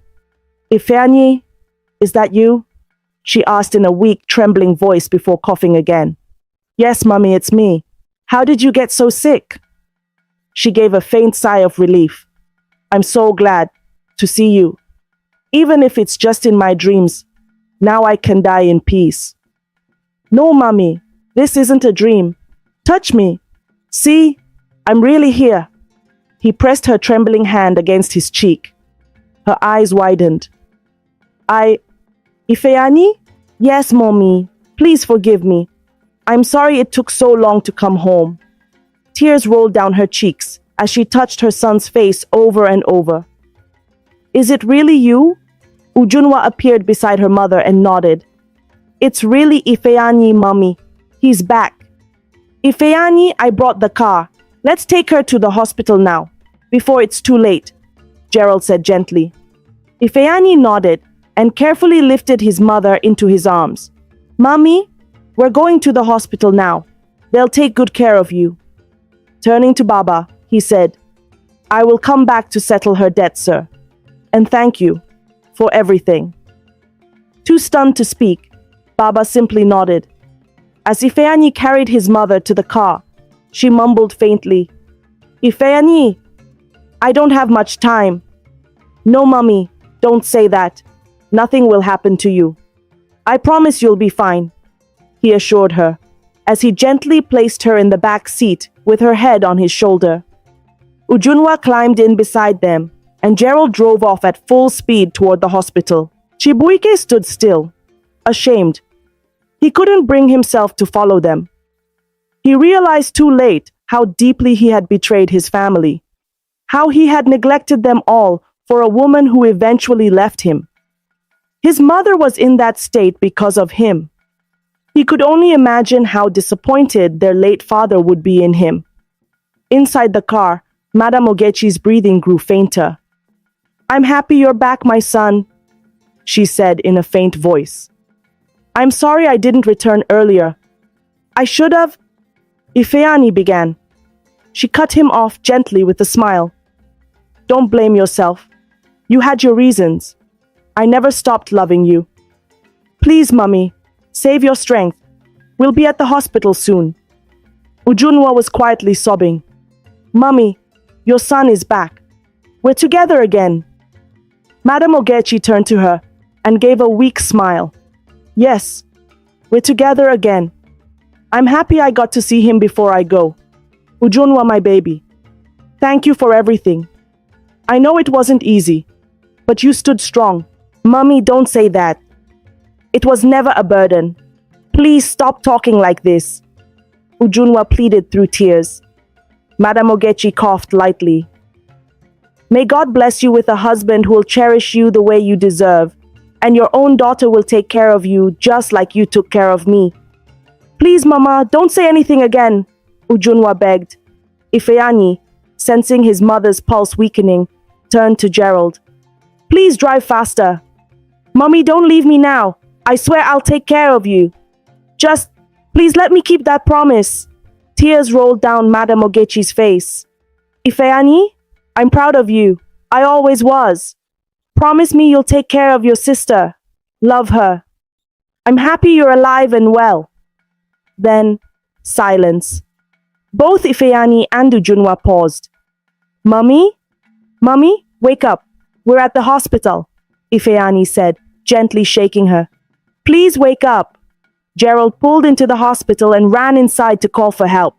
Epheani, is that you? She asked in a weak, trembling voice before coughing again. Yes, Mommy, it's me. How did you get so sick? She gave a faint sigh of relief. I'm so glad to see you. Even if it's just in my dreams, now I can die in peace. No, Mommy, this isn't a dream. Touch me. See, I'm really here. He pressed her trembling hand against his cheek. Her eyes widened. Epheani? Yes, Mommy. Please forgive me. I'm sorry it took so long to come home. Tears rolled down her cheeks as she touched her son's face over and over. Is it really you? Ujunwa appeared beside her mother and nodded. It's really Epheani, Mommy. He's back. Epheani, I brought the car. Let's take her to the hospital now, before it's too late, Gerald said gently. Epheani nodded and carefully lifted his mother into his arms. Mommy, we're going to the hospital now. They'll take good care of you. Turning to Baba, he said, I will come back to settle her debt, sir. And thank you for everything. Too stunned to speak, Baba simply nodded. As Epheani carried his mother to the car, she mumbled faintly, Epheani, I don't have much time. No, Mummy, don't say that. Nothing will happen to you. I promise you'll be fine, he assured her, as he gently placed her in the back seat with her head on his shoulder. Ujunwa climbed in beside them, and Gerald drove off at full speed toward the hospital. Chibuike stood still, ashamed. He couldn't bring himself to follow them. He realized too late how deeply he had betrayed his family, how he had neglected them all for a woman who eventually left him. His mother was in that state because of him. He could only imagine how disappointed their late father would be in him. Inside the car, Madame Ogechi's breathing grew fainter. I'm happy you're back, my son, she said in a faint voice. I'm sorry I didn't return earlier. I should have. Epheani began. She cut him off gently with a smile. Don't blame yourself. You had your reasons. I never stopped loving you. Please, Mummy, save your strength. We'll be at the hospital soon. Ujunwa was quietly sobbing. Mummy, your son is back. We're together again. Madame Ogechi turned to her and gave a weak smile. Yes, we're together again. I'm happy I got to see him before I go. Ujunwa, my baby. Thank you for everything. I know it wasn't easy, but you stood strong. Mummy, don't say that. It was never a burden. Please stop talking like this. Ujunwa pleaded through tears. Madame Ogechi coughed lightly. May God bless you with a husband who will cherish you the way you deserve, and your own daughter will take care of you just like you took care of me. Please, Mama, don't say anything again, Ujunwa begged. Epheani, sensing his mother's pulse weakening, turned to Gerald. Please drive faster. Mommy, don't leave me now. I swear I'll take care of you. Just, please let me keep that promise. Tears rolled down Madame Ogechi's face. Epheani, I'm proud of you. I always was. Promise me you'll take care of your sister. Love her. I'm happy you're alive and well. Then, silence. Both Epheani and Ujunwa paused. Mummy? Mummy, wake up. We're at the hospital, Epheani said, gently shaking her. Please wake up. Gerald pulled into the hospital and ran inside to call for help.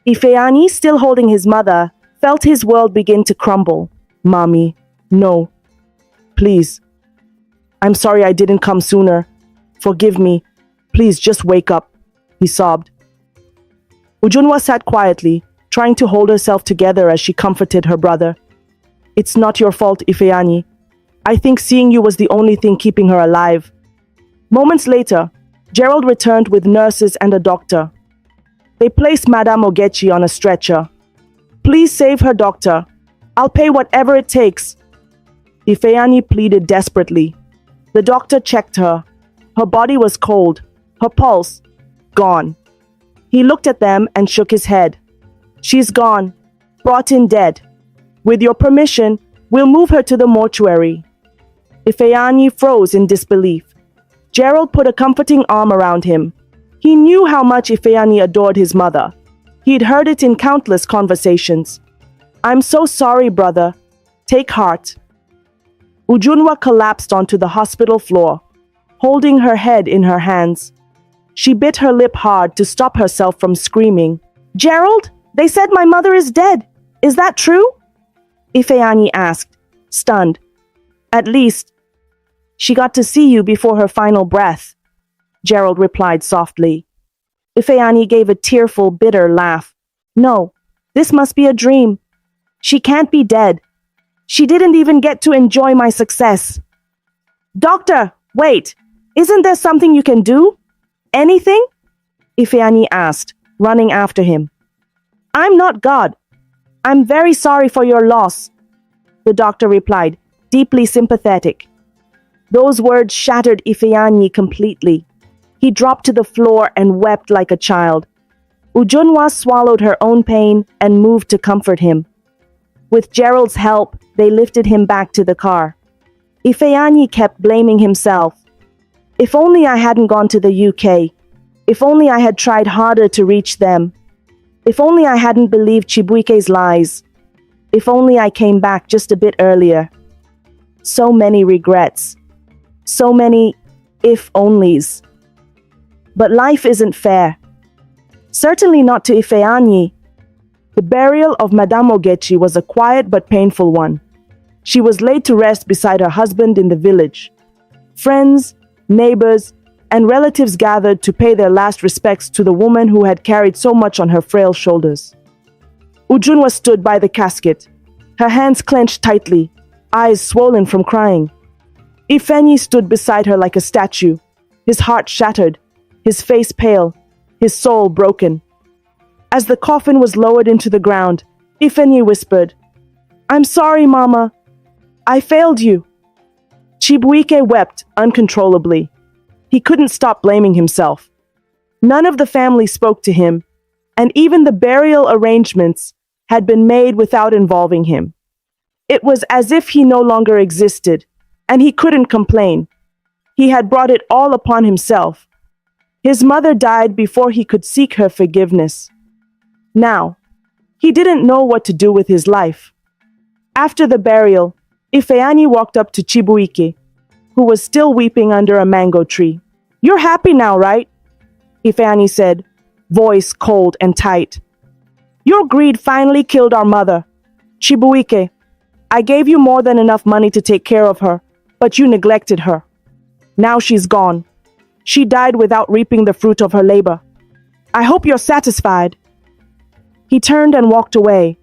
Epheani, still holding his mother, felt his world begin to crumble. Mommy, no. Please. I'm sorry I didn't come sooner. Forgive me. Please just wake up, he sobbed. Ujunwa sat quietly, trying to hold herself together as she comforted her brother. It's not your fault, Epheani. I think seeing you was the only thing keeping her alive. Moments later, Gerald returned with nurses and a doctor. They placed Madame Ogechi on a stretcher. Please save her, doctor. I'll pay whatever it takes. Epheani pleaded desperately. The doctor checked her. Her body was cold. Her pulse, gone. He looked at them and shook his head. She's gone. Brought in dead. With your permission, we'll move her to the mortuary. Epheani froze in disbelief. Gerald put a comforting arm around him. He knew how much Epheani adored his mother. He'd heard it in countless conversations. I'm so sorry, brother. Take heart. Ujunwa collapsed onto the hospital floor, holding her head in her hands. She bit her lip hard to stop herself from screaming. Gerald, they said my mother is dead. Is that true? Epheani asked, stunned. At least, she got to see you before her final breath, Gerald replied softly. Epheani gave a tearful, bitter laugh. No, this must be a dream. She can't be dead. She didn't even get to enjoy my success. Doctor, wait, isn't there something you can do? Anything? Epheani asked, running after him. I'm not God. I'm very sorry for your loss, the doctor replied, deeply sympathetic. Those words shattered Epheani completely. He dropped to the floor and wept like a child. Ujunwa swallowed her own pain and moved to comfort him. With Gerald's help, they lifted him back to the car. Epheani kept blaming himself. If only I hadn't gone to the UK. If only I had tried harder to reach them. If only I hadn't believed Chibuike's lies. If only I came back just a bit earlier. So many regrets. So many if-onlys. But life isn't fair. Certainly not to Epheani. The burial of Madame Ogechi was a quiet but painful one. She was laid to rest beside her husband in the village. Friends, neighbors, and relatives gathered to pay their last respects to the woman who had carried so much on her frail shoulders. Ujunwa stood by the casket, her hands clenched tightly, eyes swollen from crying. Ifeni stood beside her like a statue, his heart shattered, his face pale, his soul broken. As the coffin was lowered into the ground, Ifeni whispered, "I'm sorry, Mama. I failed you." Chibuike wept uncontrollably. He couldn't stop blaming himself. None of the family spoke to him, and even the burial arrangements had been made without involving him. It was as if he no longer existed, and he couldn't complain. He had brought it all upon himself. His mother died before he could seek her forgiveness. Now, he didn't know what to do with his life. After the burial, Epheani walked up to Chibuike, who was still weeping under a mango tree. "You're happy now, right?" Epheani said, voice cold and tight. "Your greed finally killed our mother. Chibuike, I gave you more than enough money to take care of her, but you neglected her. Now she's gone. She died without reaping the fruit of her labor. I hope you're satisfied." He turned and walked away,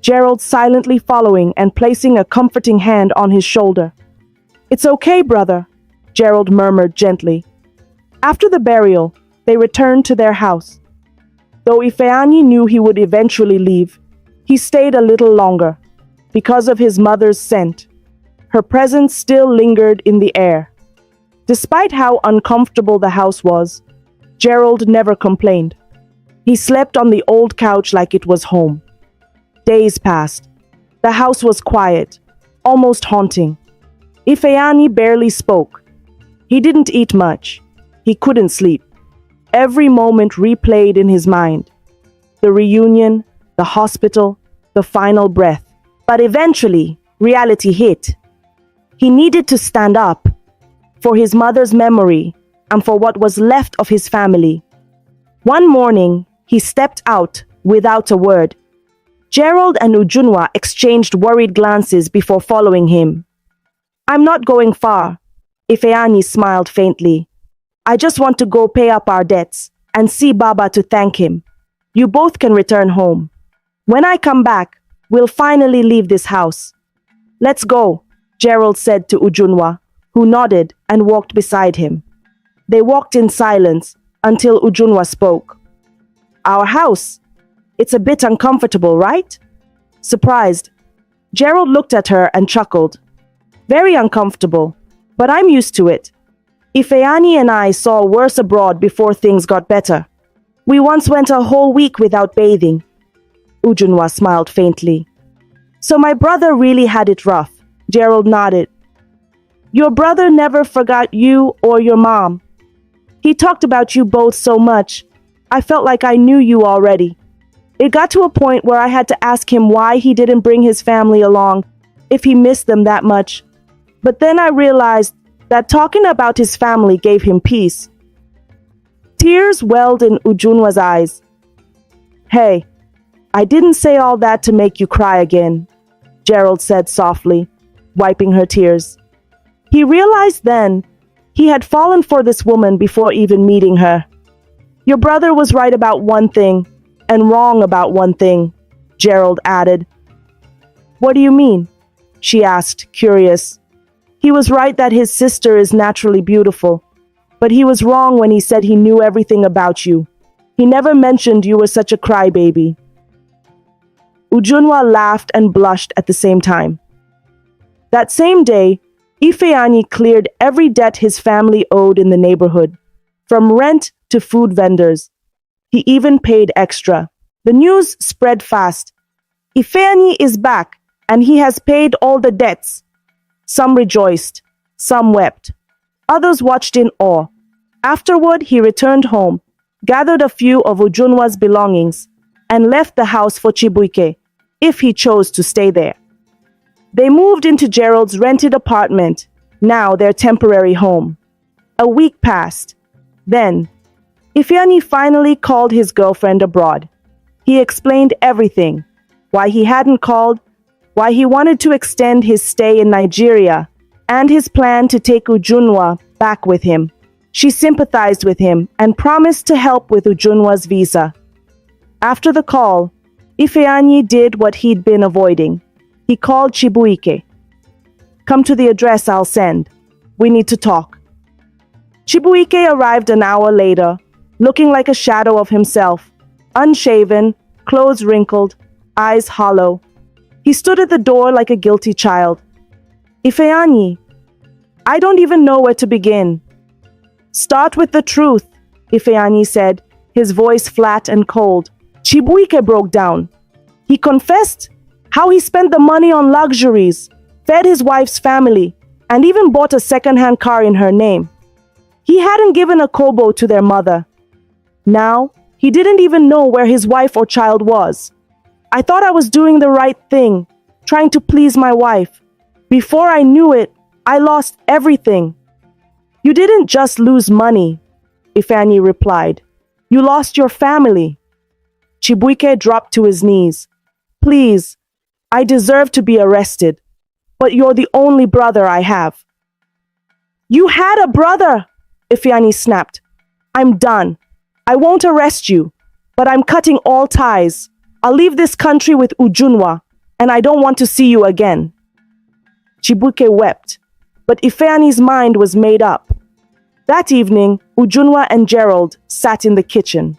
Gerald silently following and placing a comforting hand on his shoulder. "It's okay, brother," Gerald murmured gently. After the burial, they returned to their house. Though Epheani knew he would eventually leave, he stayed a little longer, because of his mother's scent. Her presence still lingered in the air. Despite how uncomfortable the house was, Gerald never complained. He slept on the old couch like it was home. Days passed. The house was quiet, almost haunting. Epheani barely spoke. He didn't eat much. He couldn't sleep. Every moment replayed in his mind. The reunion, the hospital, the final breath. But eventually, reality hit. He needed to stand up for his mother's memory and for what was left of his family. One morning, he stepped out without a word. Gerald and Ujunwa exchanged worried glances before following him. "I'm not going far," Epheani smiled faintly. "I just want to go pay up our debts and see Baba to thank him. You both can return home. When I come back, we'll finally leave this house." "Let's go," Gerald said to Ujunwa, who nodded and walked beside him. They walked in silence until Ujunwa spoke. "Our house? It's a bit uncomfortable, right?" Surprised, Gerald looked at her and chuckled. "Very uncomfortable, but I'm used to it. Epheani and I saw worse abroad before things got better. We once went a whole week without bathing." Ujunwa smiled faintly. "So my brother really had it rough," Gerald nodded. "Your brother never forgot you or your mom. He talked about you both so much. I felt like I knew you already. It got to a point where I had to ask him why he didn't bring his family along, if he missed them that much. But then I realized that talking about his family gave him peace." Tears welled in Ujunwa's eyes. "Hey, I didn't say all that to make you cry again," Gerald said softly, wiping her tears. He realized then he had fallen for this woman before even meeting her. "Your brother was right about one thing and wrong about one thing," Gerald added. "What do you mean?" she asked, curious. "He was right that his sister is naturally beautiful, but he was wrong when he said he knew everything about you. He never mentioned you were such a crybaby." Ujunwa laughed and blushed at the same time. That same day, Epheani cleared every debt his family owed in the neighborhood, from rent to food vendors. He even paid extra. The news spread fast. Epheani is back, and he has paid all the debts. Some rejoiced, some wept. Others watched in awe. Afterward, he returned home, gathered a few of Ujunwa's belongings, and left the house for Chibuike, if he chose to stay there. They moved into Gerald's rented apartment, now their temporary home. A week passed. Then, Epheani finally called his girlfriend abroad. He explained everything, why he hadn't called, why he wanted to extend his stay in Nigeria, and his plan to take Ujunwa back with him. She sympathized with him and promised to help with Ujunwa's visa. After the call, Epheani did what he'd been avoiding. He called Chibuike. "Come to the address I'll send. We need to talk." Chibuike arrived an hour later, looking like a shadow of himself, unshaven, clothes wrinkled, eyes hollow. He stood at the door like a guilty child. "Epheani, I don't even know where to begin." "Start with the truth," Epheani said, his voice flat and cold. Chibuike broke down. He confessed how he spent the money on luxuries, fed his wife's family, and even bought a second-hand car in her name. He hadn't given a kobo to their mother. Now, he didn't even know where his wife or child was. "I thought I was doing the right thing, trying to please my wife. Before I knew it, I lost everything." "You didn't just lose money," Epheani replied. "You lost your family." Chibuike dropped to his knees. "Please, I deserve to be arrested, but you're the only brother I have." "You had a brother," Epheani snapped. "I'm done. I won't arrest you, but I'm cutting all ties. I'll leave this country with Ujunwa, and I don't want to see you again." Chibuike wept, but Epheani's mind was made up. That evening, Ujunwa and Gerald sat in the kitchen.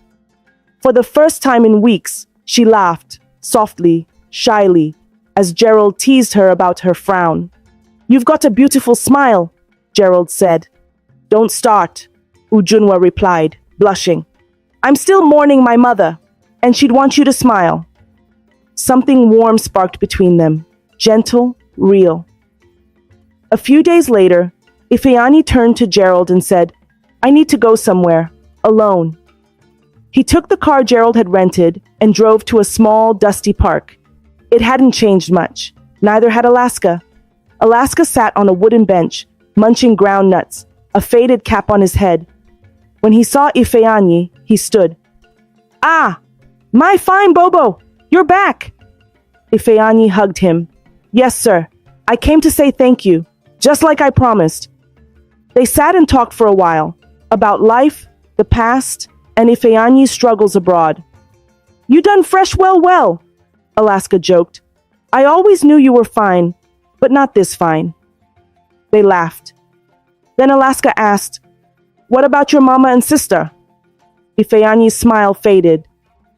For the first time in weeks, she laughed, softly, shyly, as Gerald teased her about her frown. "You've got a beautiful smile," Gerald said. "Don't start," Ujunwa replied, blushing. "I'm still mourning my mother, and she'd want you to smile." Something warm sparked between them, gentle, real. A few days later, Epheani turned to Gerald and said, "I need to go somewhere, alone." He took the car Gerald had rented and drove to a small, dusty park. It hadn't changed much. Neither had Alaska. Alaska sat on a wooden bench, munching ground nuts, a faded cap on his head. When he saw Epheani, he stood. "Ah, my fine Bobo, you're back!" Epheani hugged him. "Yes, sir. I came to say thank you, just like I promised." They sat and talked for a while, about life, the past, and Epheani's struggles abroad. "You done fresh well, Alaska joked. "I always knew you were fine, but not this fine." They laughed. Then Alaska asked, "What about your mama and sister?" Epheani's smile faded.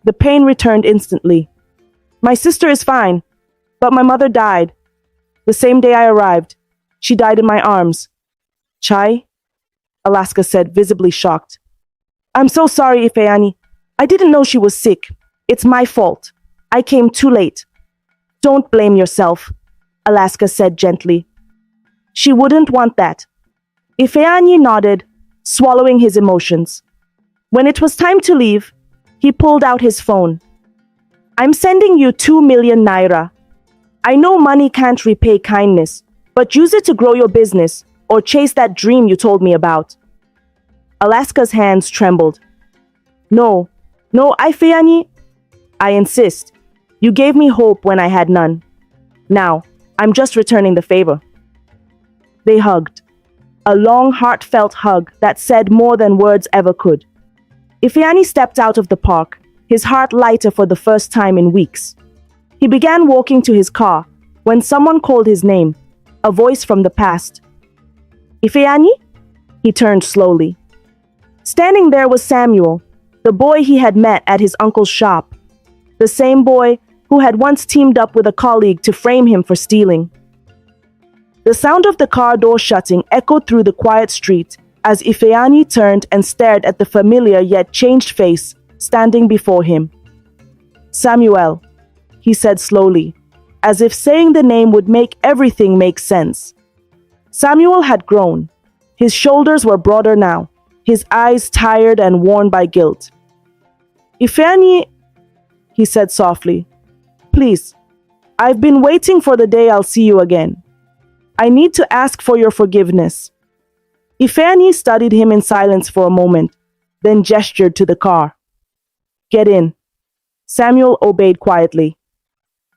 The pain returned instantly. "My sister is fine, but my mother died. The same day I arrived. She died in my arms." "Chai?" Alaska said, visibly shocked. "I'm so sorry, Epheani. I didn't know she was sick. It's my fault. I came too late." "Don't blame yourself," Alaska said gently. "She wouldn't want that." Epheani nodded, swallowing his emotions. When it was time to leave, he pulled out his phone. "I'm sending you 2 million naira. I know money can't repay kindness, but use it to grow your business or chase that dream you told me about." Alaska's hands trembled. No, Epheani, I insist. You gave me hope when I had none. Now, I'm just returning the favor." They hugged. A long, heartfelt hug that said more than words ever could. Epheani stepped out of the park, his heart lighter for the first time in weeks. He began walking to his car when someone called his name, a voice from the past. "Epheani?" He turned slowly. Standing there was Samuel, the boy he had met at his uncle's shop. The same boy, who had once teamed up with a colleague to frame him for stealing. The sound of the car door shutting echoed through the quiet street as Epheani turned and stared at the familiar yet changed face standing before him. "Samuel," he said slowly, as if saying the name would make everything make sense. Samuel had grown. His shoulders were broader now, his eyes tired and worn by guilt. "Epheani," he said softly, "please, I've been waiting for the day I'll see you again. I need to ask for your forgiveness." Epheani studied him in silence for a moment, then gestured to the car. "Get in." Samuel obeyed quietly.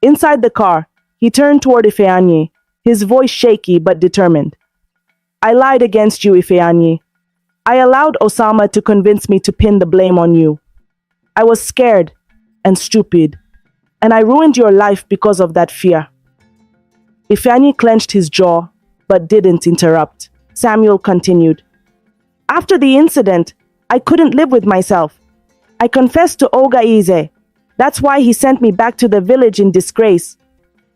Inside the car, he turned toward Epheani, his voice shaky but determined. "I lied against you, Epheani. I allowed Osama to convince me to pin the blame on you. I was scared and stupid, and I ruined your life because of that fear." Epheani clenched his jaw, but didn't interrupt. Samuel continued. "After the incident, I couldn't live with myself. I confessed to Oga Ize. That's why he sent me back to the village in disgrace.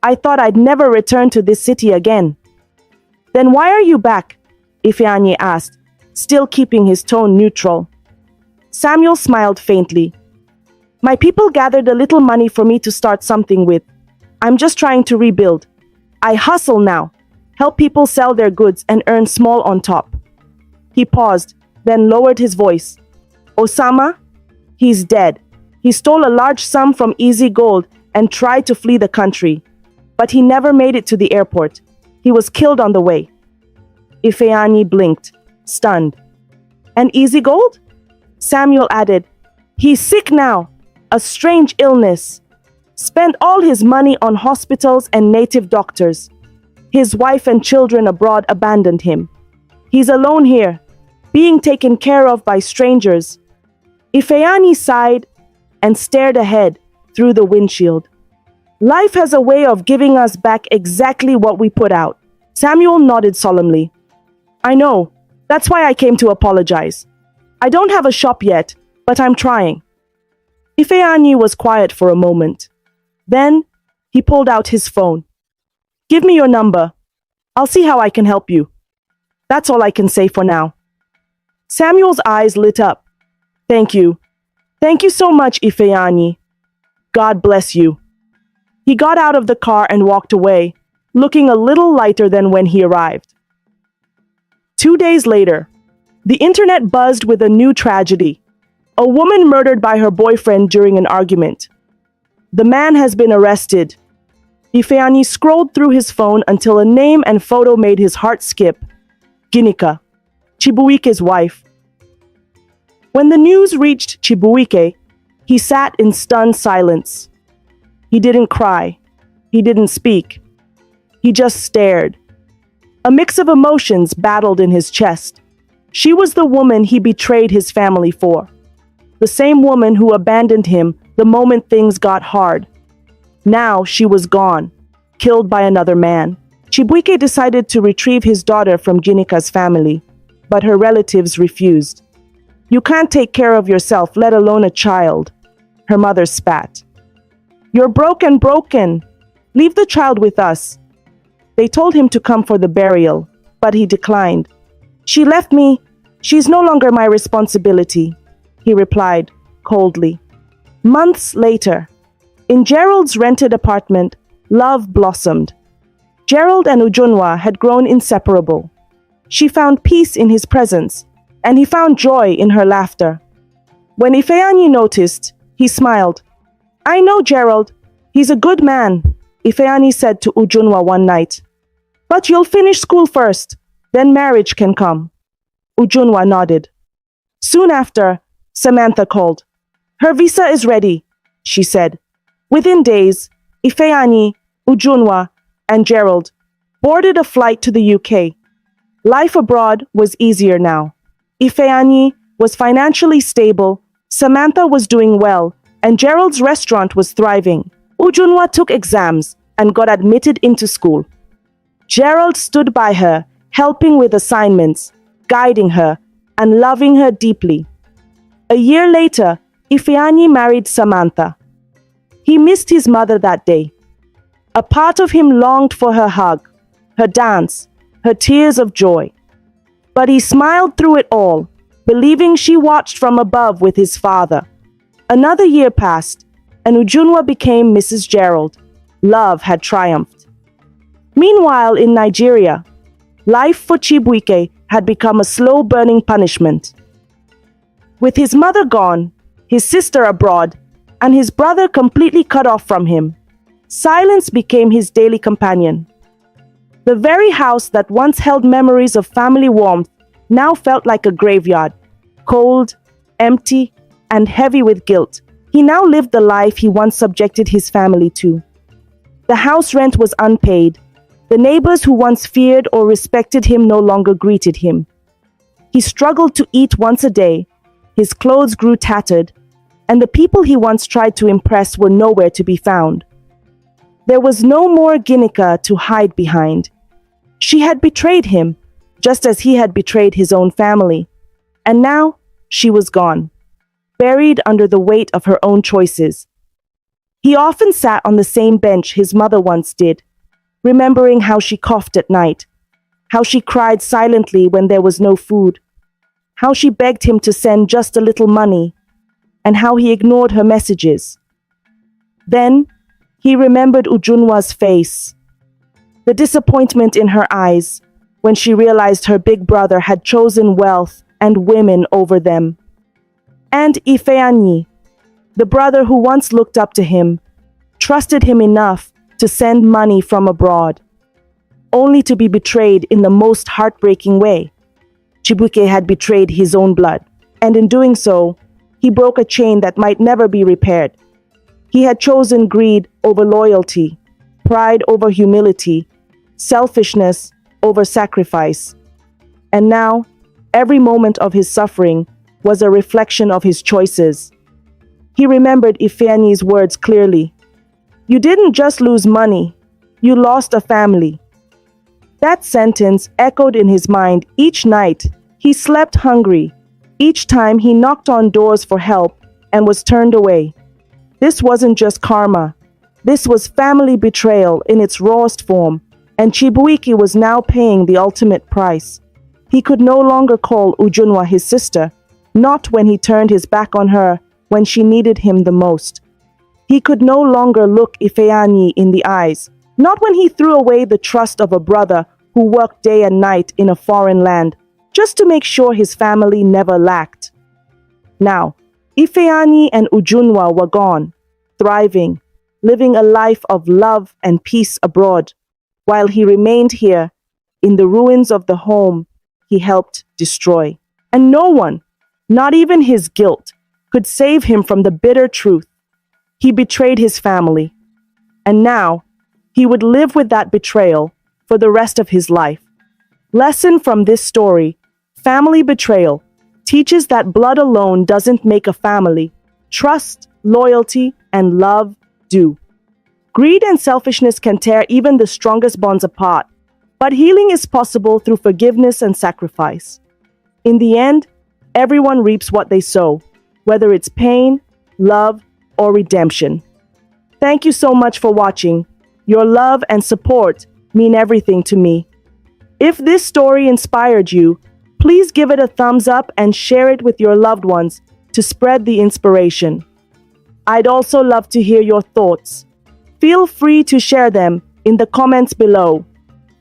I thought I'd never return to this city again." "Then why are you back?" Epheani asked, still keeping his tone neutral. Samuel smiled faintly. "My people gathered a little money for me to start something with. I'm just trying to rebuild. I hustle now, help people sell their goods and earn small on top." He paused, then lowered his voice. "Osama? He's dead. He stole a large sum from Easy Gold and tried to flee the country. But he never made it to the airport. He was killed on the way." Epheani blinked, stunned. "And Easy Gold?" Samuel added, "He's sick now. A strange illness. Spent all his money on hospitals and native doctors. His wife and children abroad abandoned him. He's alone here, being taken care of by strangers." Epheani sighed and stared ahead through the windshield. "Life has a way of giving us back exactly what we put out." Samuel nodded solemnly. "I know. That's why I came to apologize. I don't have a shop yet, but I'm trying." Epheani was quiet for a moment. Then he pulled out his phone. "Give me your number. I'll see how I can help you." "That's all I can say for now." Samuel's eyes lit up. "Thank you. Thank you so much, Epheani. God bless you." He got out of the car and walked away, looking a little lighter than when he arrived. 2 days later, the internet buzzed with a new tragedy. A woman murdered by her boyfriend during an argument. The man has been arrested. Epheani scrolled through his phone until a name and photo made his heart skip. Ginika, Chibuike's wife. When the news reached Chibuike, he sat in stunned silence. He didn't cry. He didn't speak. He just stared. A mix of emotions battled in his chest. She was the woman he betrayed his family for. The same woman who abandoned him the moment things got hard. Now she was gone, killed by another man. Chibuike decided to retrieve his daughter from Ginika's family, but her relatives refused. "You can't take care of yourself, let alone a child," her mother spat. "You're broken. Leave the child with us." They told him to come for the burial, but he declined. "She left me. She's no longer my responsibility," he replied coldly. Months later, in Gerald's rented apartment, love blossomed. Gerald and Ujunwa had grown inseparable. She found peace in his presence, and he found joy in her laughter. When Epheani noticed, he smiled. "I know Gerald. He's a good man," Epheani said to Ujunwa one night. "But you'll finish school first, then marriage can come." Ujunwa nodded. Soon after, Samantha called. "Her visa is ready," she said. Within days, Epheani, Ujunwa, and Gerald boarded a flight to the UK. Life abroad was easier now. Epheani was financially stable, Samantha was doing well, and Gerald's restaurant was thriving. Ujunwa took exams and got admitted into school. Gerald stood by her, helping with assignments, guiding her, and loving her deeply. A year later, Epheani married Samantha. He missed his mother that day. A part of him longed for her hug, her dance, her tears of joy. But he smiled through it all, believing she watched from above with his father. Another year passed, and Ujunwa became Mrs. Gerald. Love had triumphed. Meanwhile, in Nigeria, life for Chibuike had become a slow-burning punishment. With his mother gone, his sister abroad, and his brother completely cut off from him, silence became his daily companion. The very house that once held memories of family warmth now felt like a graveyard, cold, empty, and heavy with guilt. He now lived the life he once subjected his family to. The house rent was unpaid. The neighbors who once feared or respected him no longer greeted him. He struggled to eat once a day. His clothes grew tattered, and the people he once tried to impress were nowhere to be found. There was no more Ginika to hide behind. She had betrayed him, just as he had betrayed his own family. And now she was gone, buried under the weight of her own choices. He often sat on the same bench his mother once did, remembering how she coughed at night, how she cried silently when there was no food, how she begged him to send just a little money, and how he ignored her messages. Then he remembered Ujunwa's face, the disappointment in her eyes when she realized her big brother had chosen wealth and women over them. And Epheani, the brother who once looked up to him, trusted him enough to send money from abroad, only to be betrayed in the most heartbreaking way. Chibuike had betrayed his own blood, and in doing so, he broke a chain that might never be repaired. He had chosen greed over loyalty, pride over humility, selfishness over sacrifice. And now, every moment of his suffering was a reflection of his choices. He remembered Epheani's words clearly. "You didn't just lose money, you lost a family." That sentence echoed in his mind each night. He slept hungry, each time he knocked on doors for help and was turned away. This wasn't just karma. This was family betrayal in its rawest form, and Chibuike was now paying the ultimate price. He could no longer call Ujunwa his sister, not when he turned his back on her when she needed him the most. He could no longer look Epheani in the eyes, not when he threw away the trust of a brother who worked day and night in a foreign land, just to make sure his family never lacked. Now, Epheani and Ujunwa were gone, thriving, living a life of love and peace abroad, while he remained here, in the ruins of the home he helped destroy. And no one, not even his guilt, could save him from the bitter truth. He betrayed his family, and now he would live with that betrayal for the rest of his life. Lesson from this story: family betrayal teaches that blood alone doesn't make a family. Trust, loyalty, and love do. Greed and selfishness can tear even the strongest bonds apart, but healing is possible through forgiveness and sacrifice. In the end, everyone reaps what they sow, whether it's pain, love, or redemption. Thank you so much for watching. Your love and support mean everything to me. If this story inspired you, please give it a thumbs up and share it with your loved ones to spread the inspiration. I'd also love to hear your thoughts. Feel free to share them in the comments below.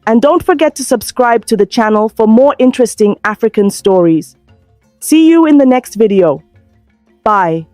And don't forget to subscribe to the channel for more interesting African stories. See you in the next video. Bye.